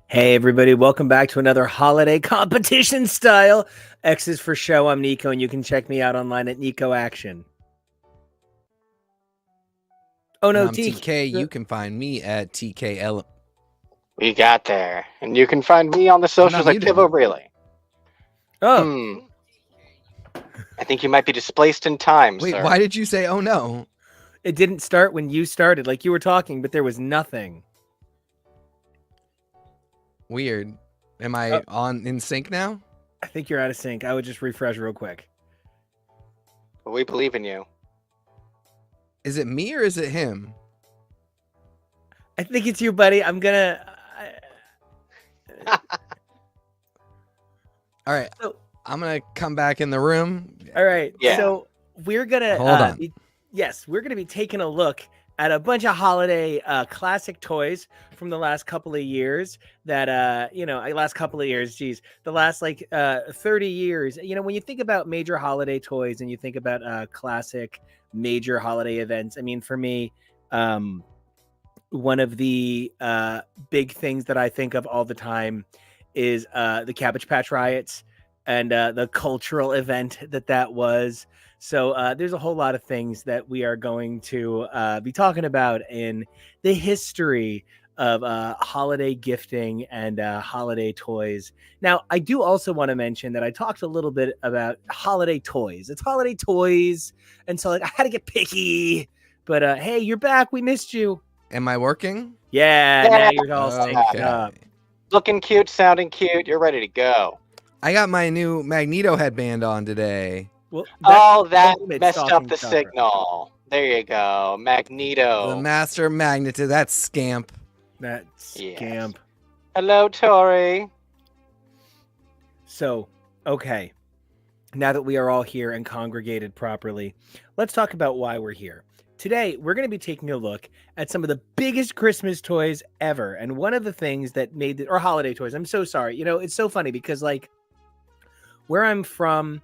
Hey everybody, welcome back to another holiday competition style X's for show. I'm Nico, and you can check me out online at Nico Action. Oh no, I'm TK. You can find me at TKL. We got there. And you can find me on the socials at Kivo Really. Oh. I think you might be displaced in time, Wait, sir. why did you say, oh no? It didn't start when you started. Like you were talking, but there was nothing. Weird. Am I in sync now? I think you're out of sync. I would just refresh real quick. But we believe in you. Is it me or is it him? I think it's you, buddy. I'm gonna... All right. I'm going to come back in the room. All right. Yeah. So we're going to... Hold on. We're going to be taking a look at a bunch of holiday classic toys from the last couple of years that, the last 30 years, when you think about major holiday toys and you think about classic major holiday events, I mean, for me, one of the big things that I think of all the time is the Cabbage Patch riots and the cultural event that was. So there's a whole lot of things that we are going to be talking about in the history of holiday gifting and holiday toys. Now, I do also want to mention that I talked a little bit about holiday toys. It's holiday toys, and so I had to get picky. But hey, you're back. We missed you. Am I working? Yeah, now you're all synced up. Looking cute, sounding cute. You're ready to go. I got my new Magneto headband on today. Well, that messed up the signal. There you go. Magneto. The master magnet. That scamp. That scamp. Yes. Hello, Tori. So, okay. Now that we are all here and congregated properly, let's talk about why we're here. Today, we're going to be taking a look at some of the biggest Christmas toys ever. And one of the things that made or holiday toys, I'm so sorry. It's so funny because where I'm from,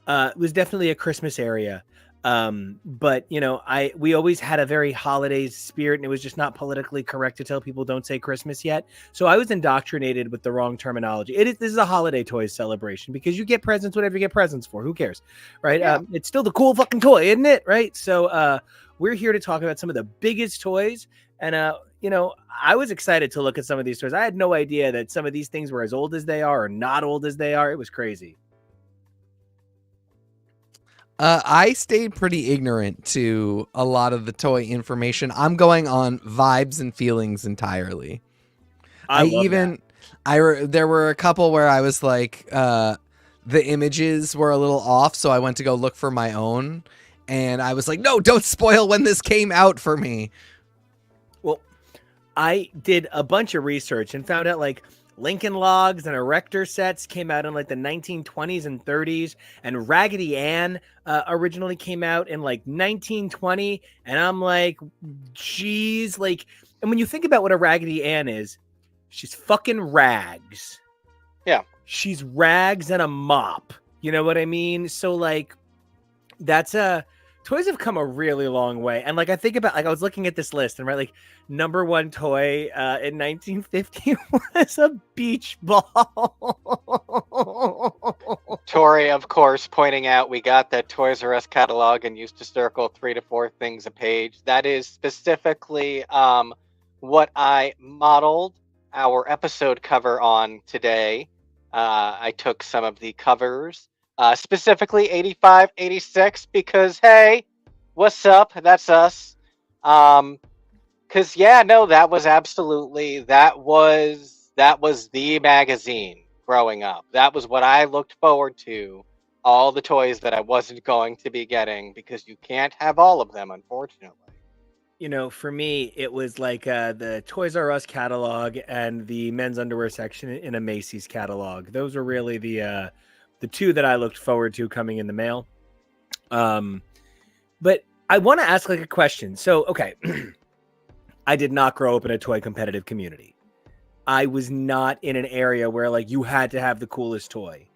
it was definitely a Christmas area. But we always had a very holidays spirit, and it was just not politically correct to tell people don't say Christmas yet. So I was indoctrinated with the wrong terminology. This is a holiday toys celebration because you get presents, whatever you get presents for. Who cares? Right. Yeah. It's still the cool fucking toy, isn't it? Right. So, we're here to talk about some of the biggest toys. And, I was excited to look at some of these toys. I had no idea that some of these things were as old as they are or not old as they are. It was crazy. I stayed pretty ignorant to a lot of the toy information. I'm going on vibes and feelings entirely. There were a couple where I was like, the images were a little off, so I went to go look for my own, and I was like, no, don't spoil when this came out for me. Well, I did a bunch of research and found out Lincoln Logs and Erector sets came out in the 1920s and 30s, and Raggedy Ann originally came out in 1920. And I'm like, geez, and when you think about what a Raggedy Ann is, she's fucking rags. Yeah. She's rags and a mop. You know what I mean? So that's toys have come a really long way. And I think about I was looking at this list and number one toy in 1950 was a beach ball. Tori, of course, pointing out we got that Toys R Us catalog and used to circle 3 to 4 things a page. That is specifically what I modeled our episode cover on today. I took some of the covers, specifically 85, 86, because hey, what's up? That's us. Because that was absolutely that was the magazine growing up. That was what I looked forward to. All the toys that I wasn't going to be getting because you can't have all of them, unfortunately. For me, it was like the Toys R Us catalog and the men's underwear section in a Macy's catalog. Those were really the two that I looked forward to coming in the mail. But I want to ask like a question. So, okay, I did not grow up in a toy competitive community. I was not in an area where like you had to have the coolest toy.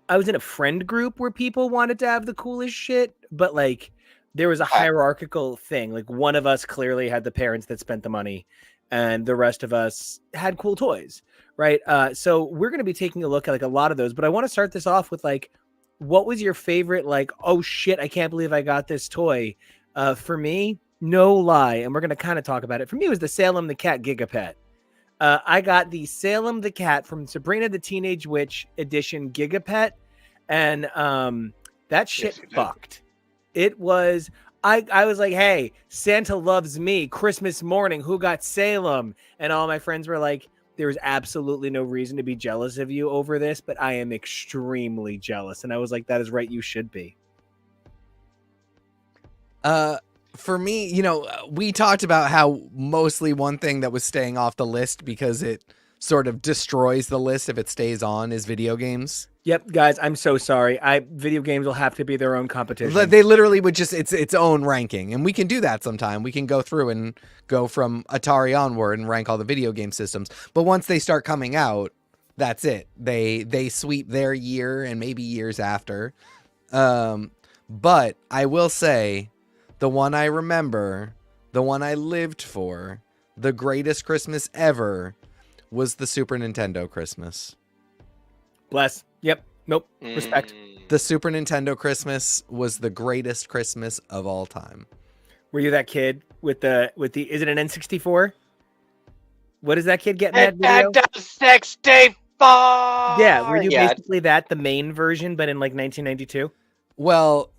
I was in a friend group where people wanted to have the coolest shit, but like there was a hierarchical thing. Like one of us clearly had the parents that spent the money and the rest of us had cool toys, right? So we're going to be taking a look at like a lot of those, but I want to start this off with like, what was your favorite, like, oh shit, I can't believe I got this toy. For me, no lie, and we're going to kind of talk about it. For me, it was the Salem the Cat Gigapet. I got the Salem the Cat from Sabrina the Teenage Witch edition Gigapet, and that shit fucked. It was, I was like, hey, Santa loves me. Christmas morning, who got Salem? And all my friends were like, there's absolutely no reason to be jealous of you over this, but I am extremely jealous. And I was like, that is right, you should be. For me, we talked about how mostly one thing that was staying off the list because it sort of destroys the list if it stays on is video games. Yep, guys, I'm so sorry. Video games will have to be their own competition. They literally would just, it's its own ranking. And we can do that sometime. We can go through and go from Atari onward and rank all the video game systems. But once they start coming out, that's it. They sweep their year and maybe years after. But I will say, the one I remember, the one I lived for, the greatest Christmas ever was the Super Nintendo Christmas. Bless. Yep. Nope. Respect. The Super Nintendo Christmas was the greatest Christmas of all time. Were you that kid with the is it an N64? What is that kid getting that video? Nintendo 64! Yeah, were you basically the main version, but in like 1992? Well,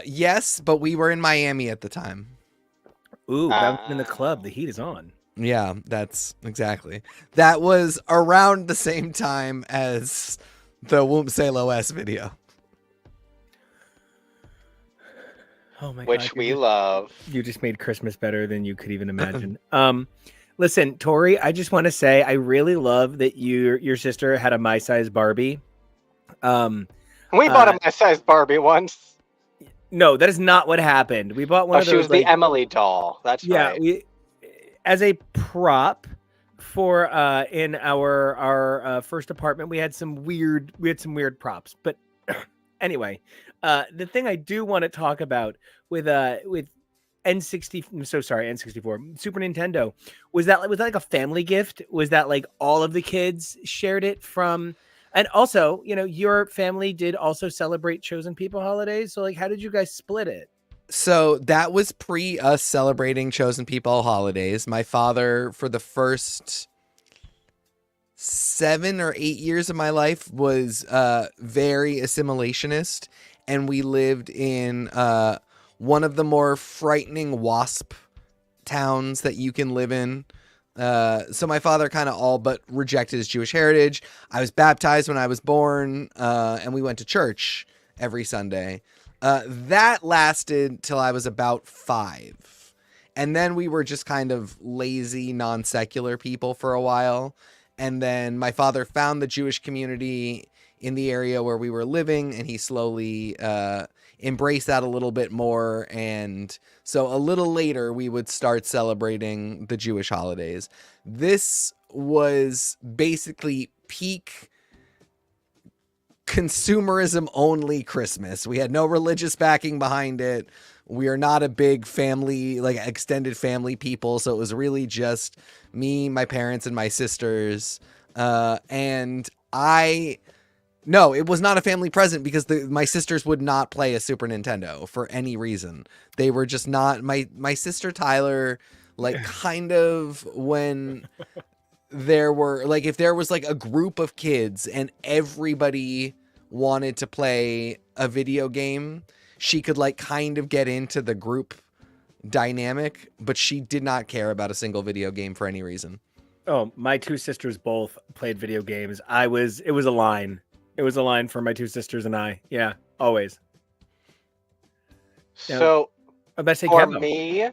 yes, but we were in Miami at the time. Ooh, bouncing in the club. The heat is on. Yeah, that's exactly. That was around the same time as the Womp Sail OS video. Oh my god. Which we love. You just made Christmas better than you could even imagine. Listen, Tori, I just want to say I really love that your sister had a My Size Barbie. We bought a My Size Barbie once. No, that is not what happened. We bought one of those. She was the Emily doll. That's right. Yeah, as a prop for in our first apartment, we had some weird props. But anyway, the thing I do want to talk about with N64, Super Nintendo, was that like a family gift? Was that like all of the kids shared it from? And also, your family did also celebrate Chosen People holidays. So like, how did you guys split it? So that was pre us celebrating Chosen People holidays. My father, for the first 7 or 8 years of my life, was very assimilationist, and we lived in one of the more frightening WASP towns that you can live in. So my father kind of all but rejected his Jewish heritage. I was baptized when I was born, and we went to church every Sunday. That lasted till I was about 5. And then we were just kind of lazy, non-secular people for a while. And then my father found the Jewish community in the area where we were living, and he slowly embraced that a little bit more. And so a little later, we would start celebrating the Jewish holidays. This was basically peak consumerism only Christmas. We had no religious backing behind it. We are not a big family, like extended family people. So it was really just me, my parents, and my sisters. And no, it was not a family present because my sisters would not play a Super Nintendo for any reason. They were just not, my sister Tyler, like kind of when there were like, if there was like a group of kids and everybody wanted to play a video game, she could like kind of get into the group dynamic, but she did not care about a single video game for any reason. Oh, my two sisters both played video games. It was a line. It was a line for my two sisters and I. Yeah, always. So I bet say for Kevo. me,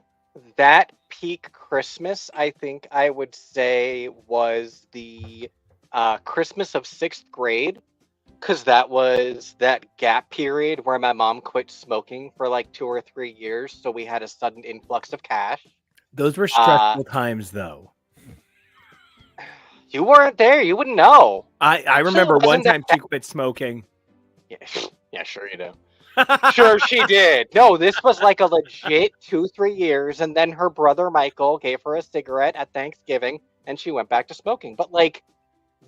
That peak Christmas, I think I would say, was the Christmas of 6th grade, because that was that gap period where my mom quit smoking for like 2 or 3 years, so we had a sudden influx of cash. Those were Uh, stressful times, though. you weren't there, you wouldn't know. I Actually, remember it one wasn't that time she quit smoking. Yeah, yeah, sure you do. Sure she did. No, this was like a legit 2, 3 years, and then her brother Michael gave her a cigarette at Thanksgiving, and she went back to smoking. But like,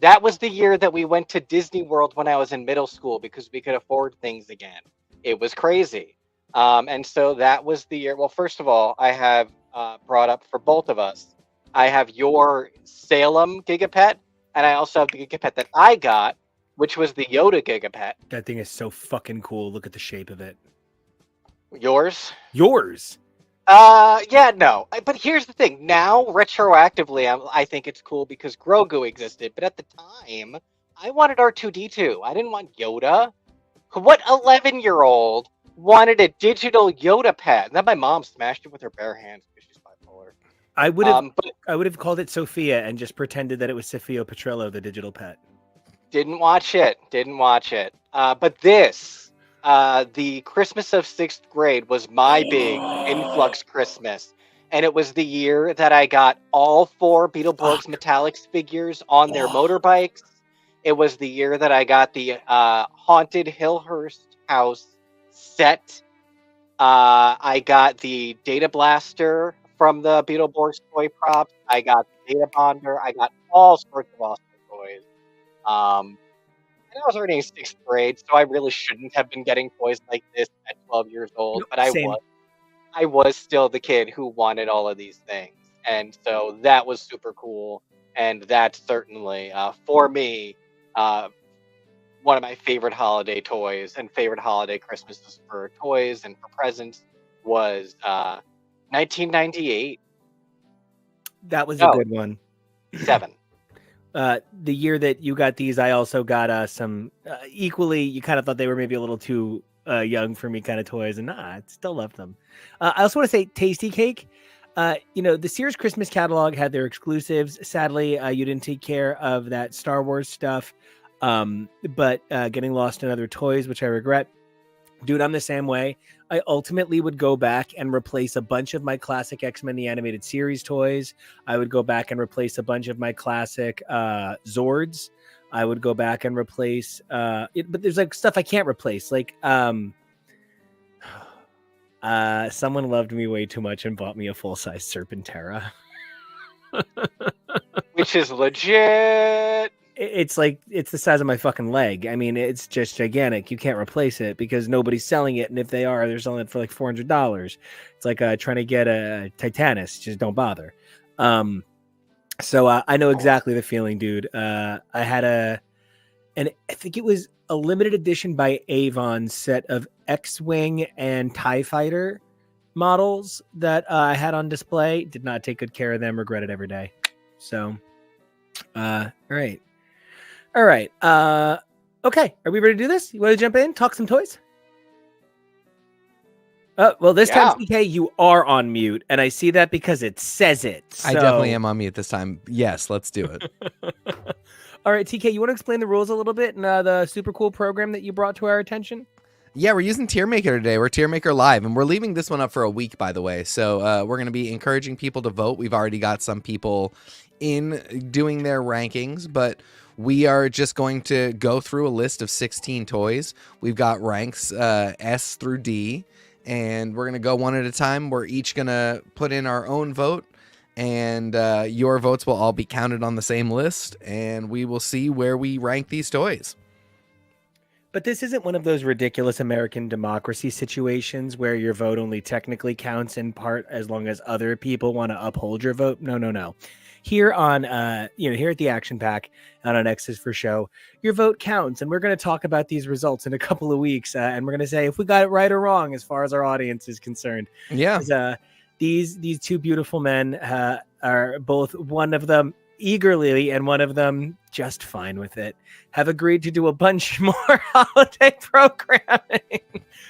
that was the year that we went to Disney World when I was in middle school because we could afford things again. It was crazy. And so that was the year. Well, first of all, I have brought up for both of us. I have your Salem Gigapet, and I also have the Gigapet that I got, which was the Yoda Gigapet. That thing is so fucking cool. Look at the shape of it. Yours? Yours. Yeah, no. But here's the thing. Now, retroactively, I think it's cool because Grogu existed. But at the time, I wanted R2-D2. I didn't want Yoda. What 11-year-old wanted a digital Yoda pet? And then my mom smashed it with her bare hands because she's bipolar. I would have But I would have called it Sophia and just pretended that it was Sophia Petrello, the digital pet. didn't watch it. Didn't watch it. But this, the Christmas of 6th grade was my big influx Christmas. And it was the year that I got all 4 Beetleborgs Metallics figures on their motorbikes. It was the year that I got the Haunted Hillhurst house set. I got the Data Blaster from the Beetleborgs toy props. I got the Data Bonder. I got all sorts of awesome toys. And I was already in 6th grade, so I really shouldn't have been getting toys like this at 12 years old. But Same. I was still the kid who wanted all of these things, and so that was super cool. And that's certainly, for me, one of my favorite holiday toys and favorite holiday Christmases for toys and for presents was 1998. That was a good one. 7. The year that you got these, I also got some equally. You kind of thought they were maybe a little too young for me, kind of toys, and I still love them. I also want to say, Tasty Cake. The Sears Christmas catalog had their exclusives. Sadly, you didn't take care of that Star Wars stuff, but getting lost in other toys, which I regret. Dude, I'm the same way. I ultimately would go back and replace a bunch of my classic X-Men the Animated Series toys. I would go back and replace a bunch of my classic Zords. I would go back and replace but there's like stuff I can't replace. Like someone loved me way too much and bought me a full-size Serpentera. Which is legit. It's like, it's the size of my fucking leg. I mean, it's just gigantic. You can't replace it because nobody's selling it. And if they are, they're selling it for like $400. It's like trying to get a Titanus. Just don't bother. So I know exactly the feeling, dude. I had and I think it was a limited edition by Avon set of X-Wing and TIE Fighter models that I had on display. Did not take good care of them. Regret it every day. So, all right. All right. Okay. Are we ready to do this? You want to jump in? Talk some toys? Well, this time, TK, you are on mute, and I see that because it says it. So... I definitely am on mute this time. Yes, let's do it. All right, TK, you want to explain the rules a little bit and the super cool program that you brought to our attention? Yeah, we're using Tier Maker today. We're Tier Maker Live, and we're leaving this one up for a week, by the way. So we're going to be encouraging people to vote. We've already got some people in doing their rankings, but we are just going to go through a list of 16 toys. We've got ranks S through D, and we're going to go one at a time. We're each going to put in our own vote, and your votes will all be counted on the same list, and we will see where we rank these toys. But this isn't one of those ridiculous American democracy situations where your vote only technically counts in part as long as other people want to uphold your vote. No. Here on, here at the Action Pack and on X's for Show, your vote counts, and we're going to talk about these results in a couple of weeks, and we're going to say if we got it right or wrong as far as our audience is concerned. Yeah. These two beautiful men are both, one of them eagerly and one of them just fine with it, have agreed to do a bunch more holiday programming.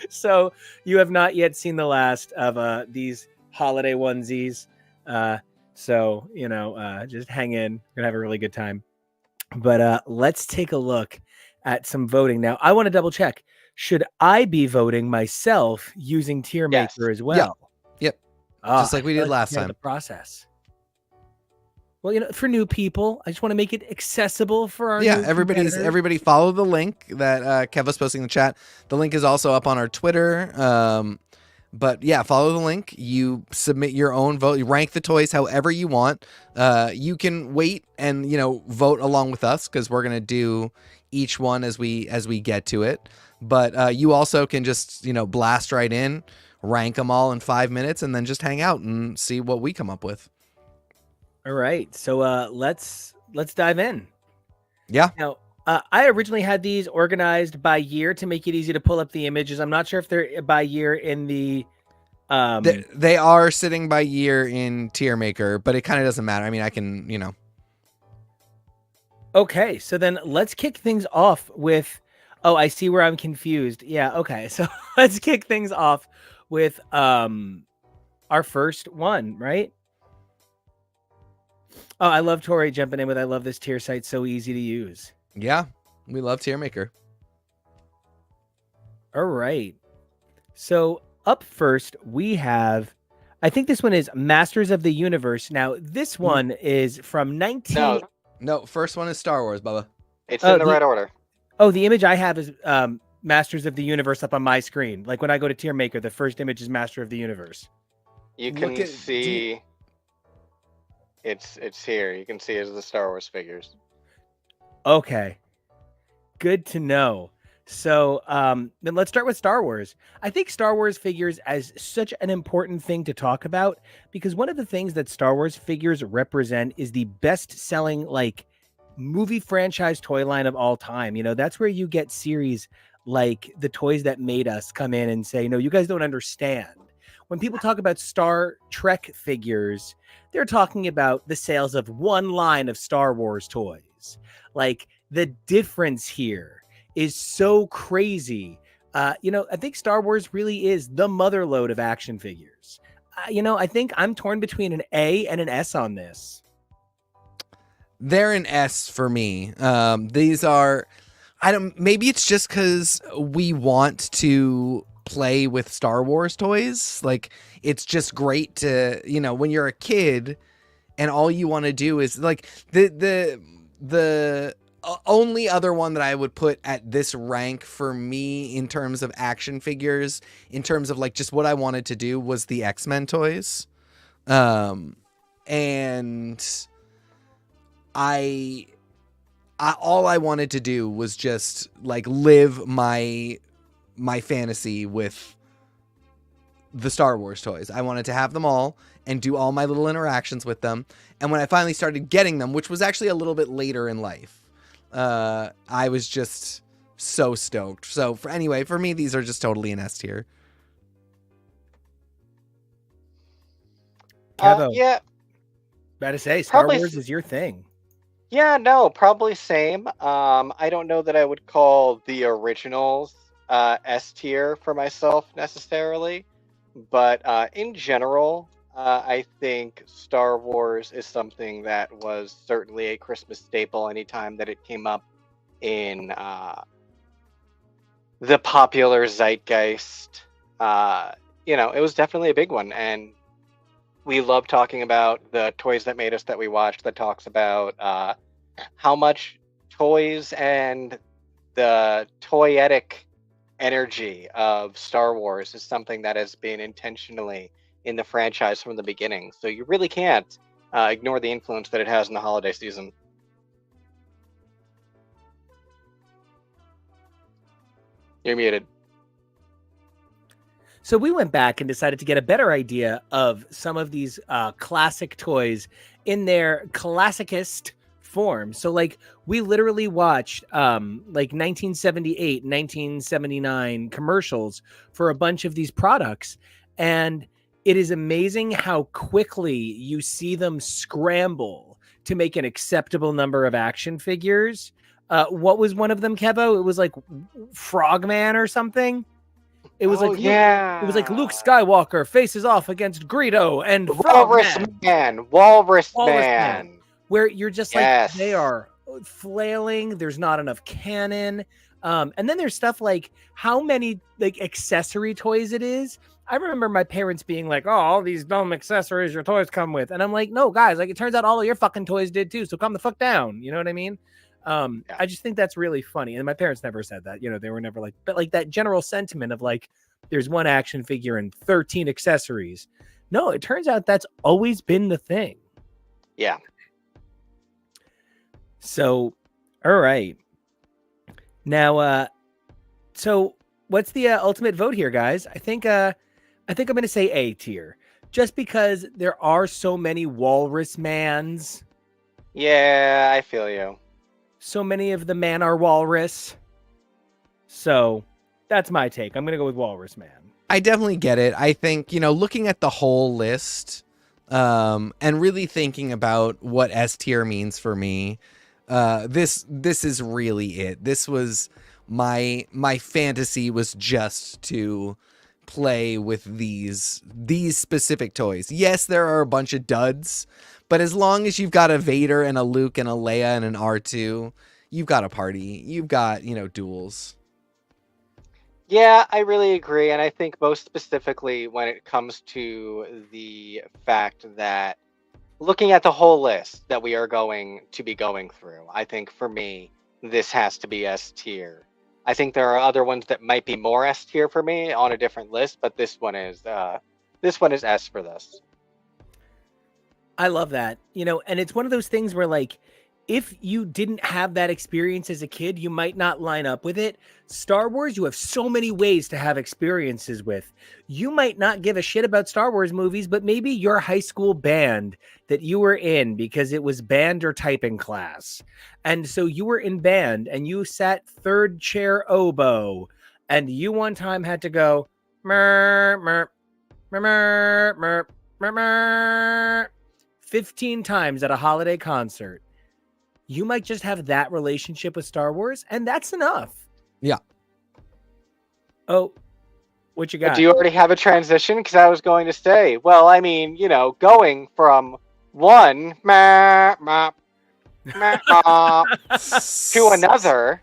So you have not yet seen the last of these holiday onesies. So just hang in. We're gonna have a really good time. But let's take a look at some voting now. I want to double check. Should I be voting myself using Tier Yes. Maker as well? Yep. Ah, Just like we I did feel last we know time. The process. Well, for new people, I just want to make it accessible for our new competitors. Everybody follow the link that Kev was posting in the chat. The link is also up on our Twitter. But yeah, follow the link. You submit your own vote. You rank the toys however you want. You can wait and vote along with us because we're gonna do each one as we get to it. But you also can just blast right in, rank them all in 5 minutes, and then just hang out and see what we come up with. All right, so let's dive in. Yeah. Now, I originally had these organized by year to make it easy to pull up the images. I'm not sure if they're by year in the. They are sitting by year in Tier Maker, but it kind of doesn't matter. I mean, I can. Okay, so then let's kick things off with. Oh, I see where I'm confused. Yeah. Okay, so let's kick things off with our first one, right? Oh, I love Tori jumping in with I love this tier site, so easy to use. Yeah, we love Tier Maker. All right. So up first, we have, I think this one is Masters of the Universe. Now, this one is from 19... No, first one is Star Wars, Bubba. It's in the right order. Oh, the image I have is Masters of the Universe up on my screen. Like when I go to Tier Maker, the first image is Master of the Universe. You can see... It's here. You can see it as the Star Wars figures. Okay. Good to know. So then let's start with Star Wars. I think Star Wars figures as such an important thing to talk about because one of the things that Star Wars figures represent is the best-selling movie franchise toy line of all time. That's where you get series like The Toys That Made Us come in and say, no, you guys don't understand. When people talk about Star Trek figures, they're talking about the sales of one line of Star Wars toys. Like the difference here is so crazy. I think Star Wars really is the motherlode of action figures. I think I'm torn between an A and an S on this. They're an S for me. These are, maybe it's just because we want to play with Star Wars toys. Like it's just great to, when you're a kid and all you want to do is like the only other one that I would put at this rank for me in terms of action figures, in terms of just what I wanted to do was the X-Men toys. And I all I wanted to do was just live my fantasy with the Star Wars toys. I wanted to have them all and do all my little interactions with them. And when I finally started getting them, which was actually a little bit later in life, I was just so stoked. So for me, these are just totally an S tier. Kevo, yeah. About to say, Star Probably Wars is your thing. Yeah, no, probably same. I don't know that I would call the originals S tier for myself necessarily, but in general, I think Star Wars is something that was certainly a Christmas staple anytime that it came up in the popular zeitgeist. It was definitely a big one, and we love talking about the Toys That Made Us that we watched that talks about how much toys and the toyetic energy of Star Wars is something that has been intentionally in the franchise from the beginning. So you really can't ignore the influence that it has in the holiday season. You're muted. So we went back and decided to get a better idea of some of these classic toys in their classicist form. So we literally watched 1978, 1979 commercials for a bunch of these products. And it is amazing how quickly you see them scramble to make an acceptable number of action figures. What was one of them, Kevo? It was Frogman or something. It was Oh like yeah. it was like Luke Skywalker faces off against Greedo and Walrus Frogman, Man. Walrus Walrus Man, Man. where you're just like they Yes. are flailing. There's not enough cannon. And then there's stuff like how many like accessory toys it is. I remember my parents being like, "Oh, all these dumb accessories your toys come with," and I'm like, "No, guys, like it turns out all of your fucking toys did too. So calm the fuck down." You know what I mean? Yeah. I just think that's really funny. And my parents never said that. You know, they were never like, but like that general sentiment of like, there's one action figure and 13 accessories. No, it turns out that's always been the thing. Yeah. So, all right. Now, so what's the ultimate vote here, guys? I think I'm going to say A tier, just because there are so many Walrus Mans. Yeah, I feel you. So many of the man are walrus. So that's my take. I'm going to go with Walrus Man. I definitely get it. I think, looking at the whole list, and really thinking about what S tier means for me, this is really it. This was my fantasy was just to play with these specific toys. Yes, there are a bunch of duds, but as long as you've got a Vader and a Luke and a Leia and an R2, you've got a party. You've got, duels. Yeah, I really agree. And I think most specifically when it comes to the fact that looking at the whole list that we are going to be going through, I think for me, this has to be S tier. I think there are other ones that might be more S tier for me on a different list, but this one is S for this. I love that. And it's one of those things where like, if you didn't have that experience as a kid, you might not line up with it. Star Wars, you have so many ways to have experiences with. You might not give a shit about Star Wars movies, but maybe your high school band that you were in, because it was band or typing class. And so you were in band and you sat third chair oboe, and you one time had to go, mer, mer, mer, mer, mer, mer, mer, 15 times at a holiday concert. You might just have that relationship with Star Wars, and that's enough. Yeah. Oh, what you got? Do you already have a transition? Because I was going to say, well, I mean, going from one to another.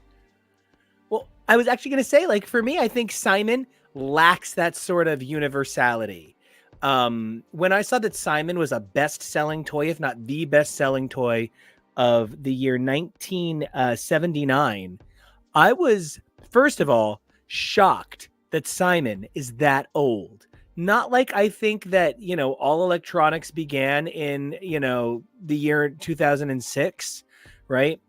Well, I was actually going to say, like, for me, I think Simon lacks that sort of universality. When I saw that Simon was a best-selling toy, if not the best-selling toy of the year 1979, I was, first of all, shocked that Simon is that old. Not like I think that, all electronics began in, the year 2006, right?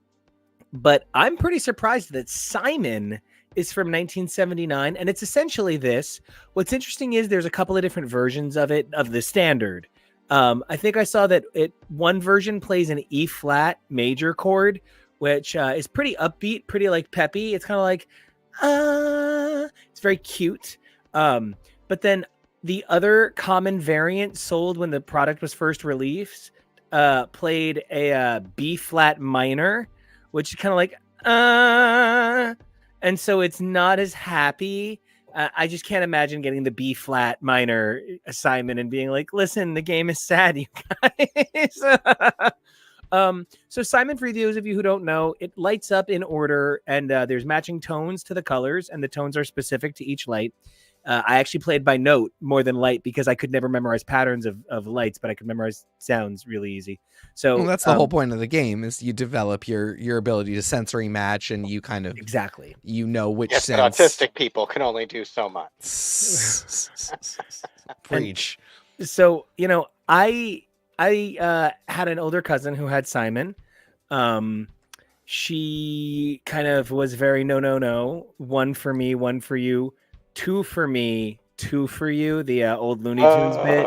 But I'm pretty surprised that Simon is from 1979, and it's essentially this. What's interesting is there's a couple of different versions of it, of the standard. I think I saw that one version plays an E flat major chord, which is pretty upbeat, pretty like peppy. It's kind of like, it's very cute. But then the other common variant sold when the product was first released played a B flat minor, which is kind of like, and so it's not as happy. I just can't imagine getting the B flat minor assignment and being like, listen, the game is sad, you guys. So Simon, for those of you who don't know, it lights up in order, and there's matching tones to the colors, and the tones are specific to each light. I actually played by note more than light because I could never memorize patterns of lights, but I could memorize sounds really easy. So that's the whole point of the game, is you develop your ability to sensory match, and you kind of exactly which yes, sense. But autistic people can only do so much. Preach. And so I had an older cousin who had Simon. She kind of was very no. One for me, one for you. Two for me, two for you. The old Looney Tunes bit.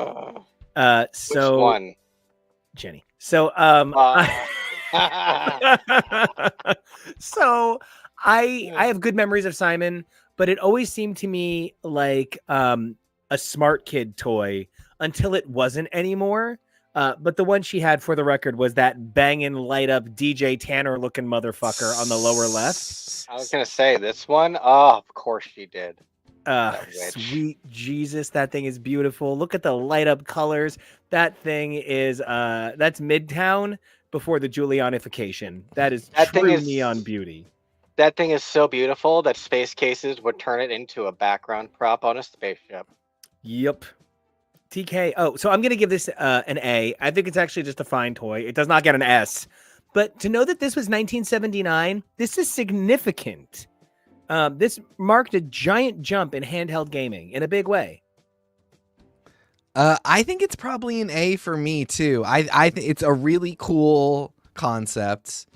So which one? Jenny. So so I have good memories of Simon, but it always seemed to me like a smart kid toy until it wasn't anymore. But the one she had, for the record, was that banging light up DJ Tanner looking motherfucker on the lower left. I was gonna say this one. Oh, of course she did. That witch. Sweet Jesus, that thing is beautiful. Look at the light up colors. That thing is that's Midtown before the Julianification. That is That thing true is neon beauty. That thing is so beautiful that Space Cases would turn it into a background prop on a spaceship. Yep. TK. Oh, so I'm gonna give this an A. I think it's actually just a fine toy. It does not get an S. But to know that this was 1979, this is significant. This marked a giant jump in handheld gaming in a big way. I think it's probably an A for me too. I think it's a really I concept.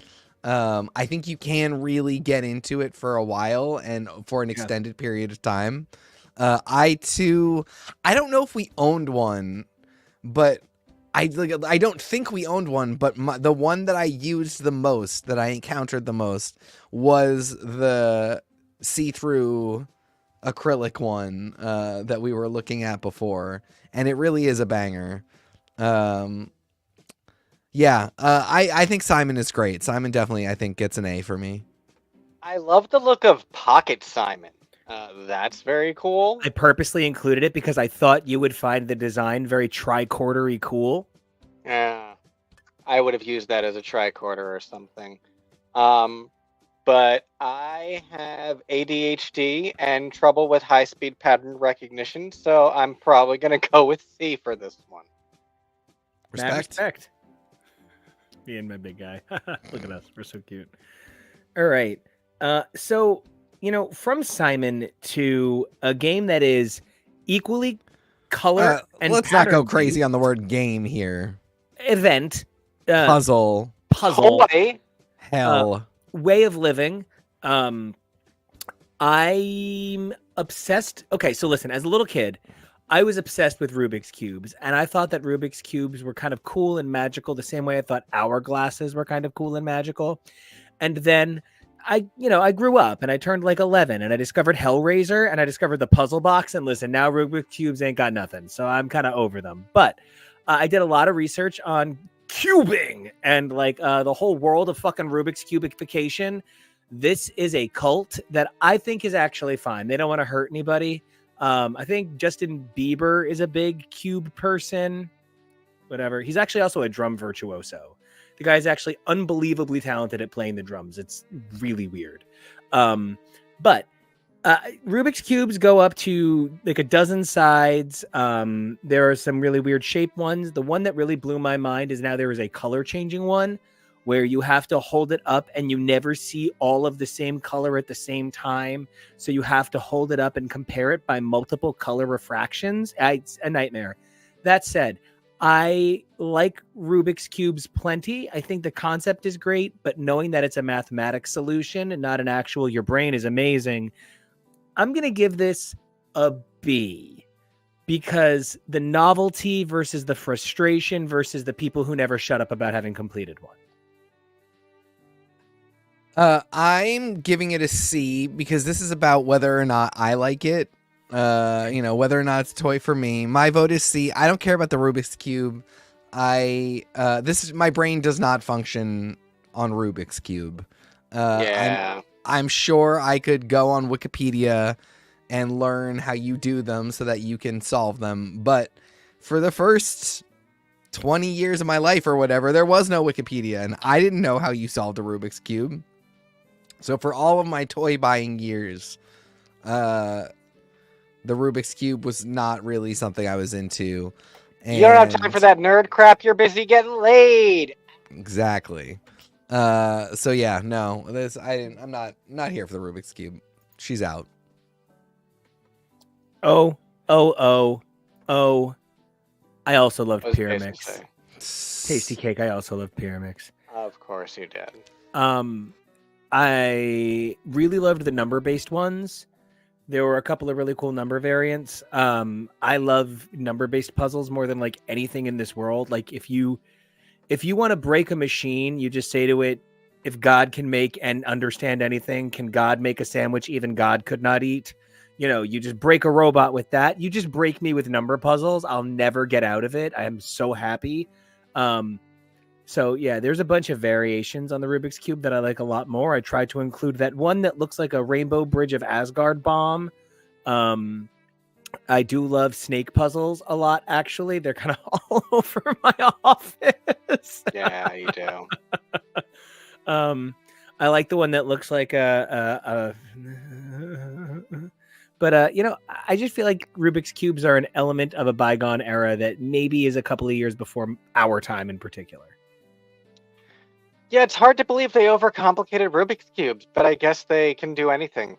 I think you can really get into it for a while and for an extended period of time. I don't know if we owned one, but I don't think we owned one, but the one that I used the most, that I encountered the most, was the see-through acrylic one that we were looking at before, and it really is a banger. I think Simon is great. Simon definitely, I think, gets an A for me. I love the look of Pocket Simon. That's very cool. I purposely included it because I thought you would find the design very tricorder-y cool. Yeah, I would have used that as a tricorder or something. But I have ADHD and trouble with high-speed pattern recognition, so I'm probably going to go with C for this one. Respect. Me and my big guy. Look at us. We're so cute. All right. So, from Simon to a game that is equally color and let's not go crazy on the word game here. Event. Puzzle. Toy. Hell. Way of living. I'm obsessed. Okay, so listen, as a little kid, I was obsessed with Rubik's Cubes, and I thought that Rubik's Cubes were kind of cool and magical the same way I thought hourglasses were kind of cool and magical. And then I grew up and I turned like 11 and I discovered Hellraiser and I discovered the puzzle box. And listen, now Rubik's Cubes ain't got nothing. So I'm kind of over them. But I did a lot of research on cubing and like the whole world of fucking Rubik's cubification. This is a cult that I think is actually fine. They don't want to hurt anybody. I think Justin Bieber is a big cube person. Whatever. He's actually also a drum virtuoso. The guy's actually unbelievably talented at playing the drums. It's really weird. But Rubik's Cubes go up to like a dozen sides. There are some really weird shaped ones. The one that really blew my mind is now there is a color changing one where you have to hold it up and you never see all of the same color at the same time. So you have to hold it up and compare it by multiple color refractions. It's a nightmare. That said, I like Rubik's Cubes plenty. I think the concept is great, but knowing that it's a mathematics solution and not an actual your brain is amazing. I'm going to give this a B because the novelty versus the frustration versus the people who never shut up about having completed one. I'm giving it a C because this is about whether or not I like it. Whether or not it's a toy for me. My vote is C. I don't care about the Rubik's Cube. My brain does not function on Rubik's Cube. I'm sure I could go on Wikipedia and learn how you do them so that you can solve them. But for the first 20 years of my life or whatever, there was no Wikipedia and I didn't know how you solved a Rubik's Cube. So for all of my toy buying years, the Rubik's Cube was not really something I was into. And you don't have time for that nerd crap. You're busy getting laid. Exactly. So yeah, no, I'm not here for the Rubik's Cube. She's out. Oh. I also loved Pyramix. Tasty cake. I also love Pyramix. Of course you did. I really loved the number-based ones. There were a couple of really cool number variants. I love number-based puzzles more than like anything in this world. Like if you want to break a machine, you just say to it, if God can make and understand anything, can God make a sandwich even God could not eat? You just break a robot with that. You just break me with number puzzles. I'll never get out of it. I am so happy. So yeah, there's a bunch of variations on the Rubik's Cube that I like a lot more. I tried to include that one that looks like a Rainbow Bridge of Asgard bomb I do love snake puzzles a lot, actually. They're kind of all over my office. Yeah, you do. I like the one that looks like but you know, I just feel like Rubik's Cubes are an element of a bygone era that maybe is a couple of years before our time in particular. Yeah, it's hard to believe they overcomplicated Rubik's Cubes, but I guess they can do anything.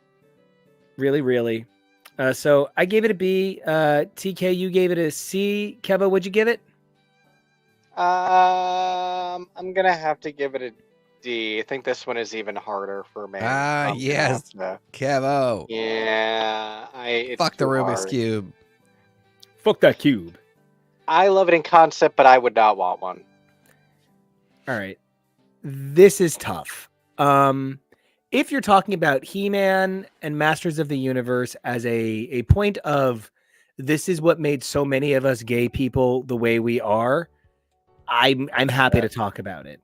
Really, really. So I gave it a B. TK, you gave it a C. Keva, what'd you give it? I'm gonna have to give it a D. I think this one is even harder for me. Yes, Kevo. Yeah, it's Fuck the too Rubik's hard. Cube. Fuck that cube. I love it in concept, but I would not want one. All right. This is tough. If you're talking about He-Man and Masters of the Universe as a point of this is what made so many of us gay people the way we are, I'm happy to talk about it.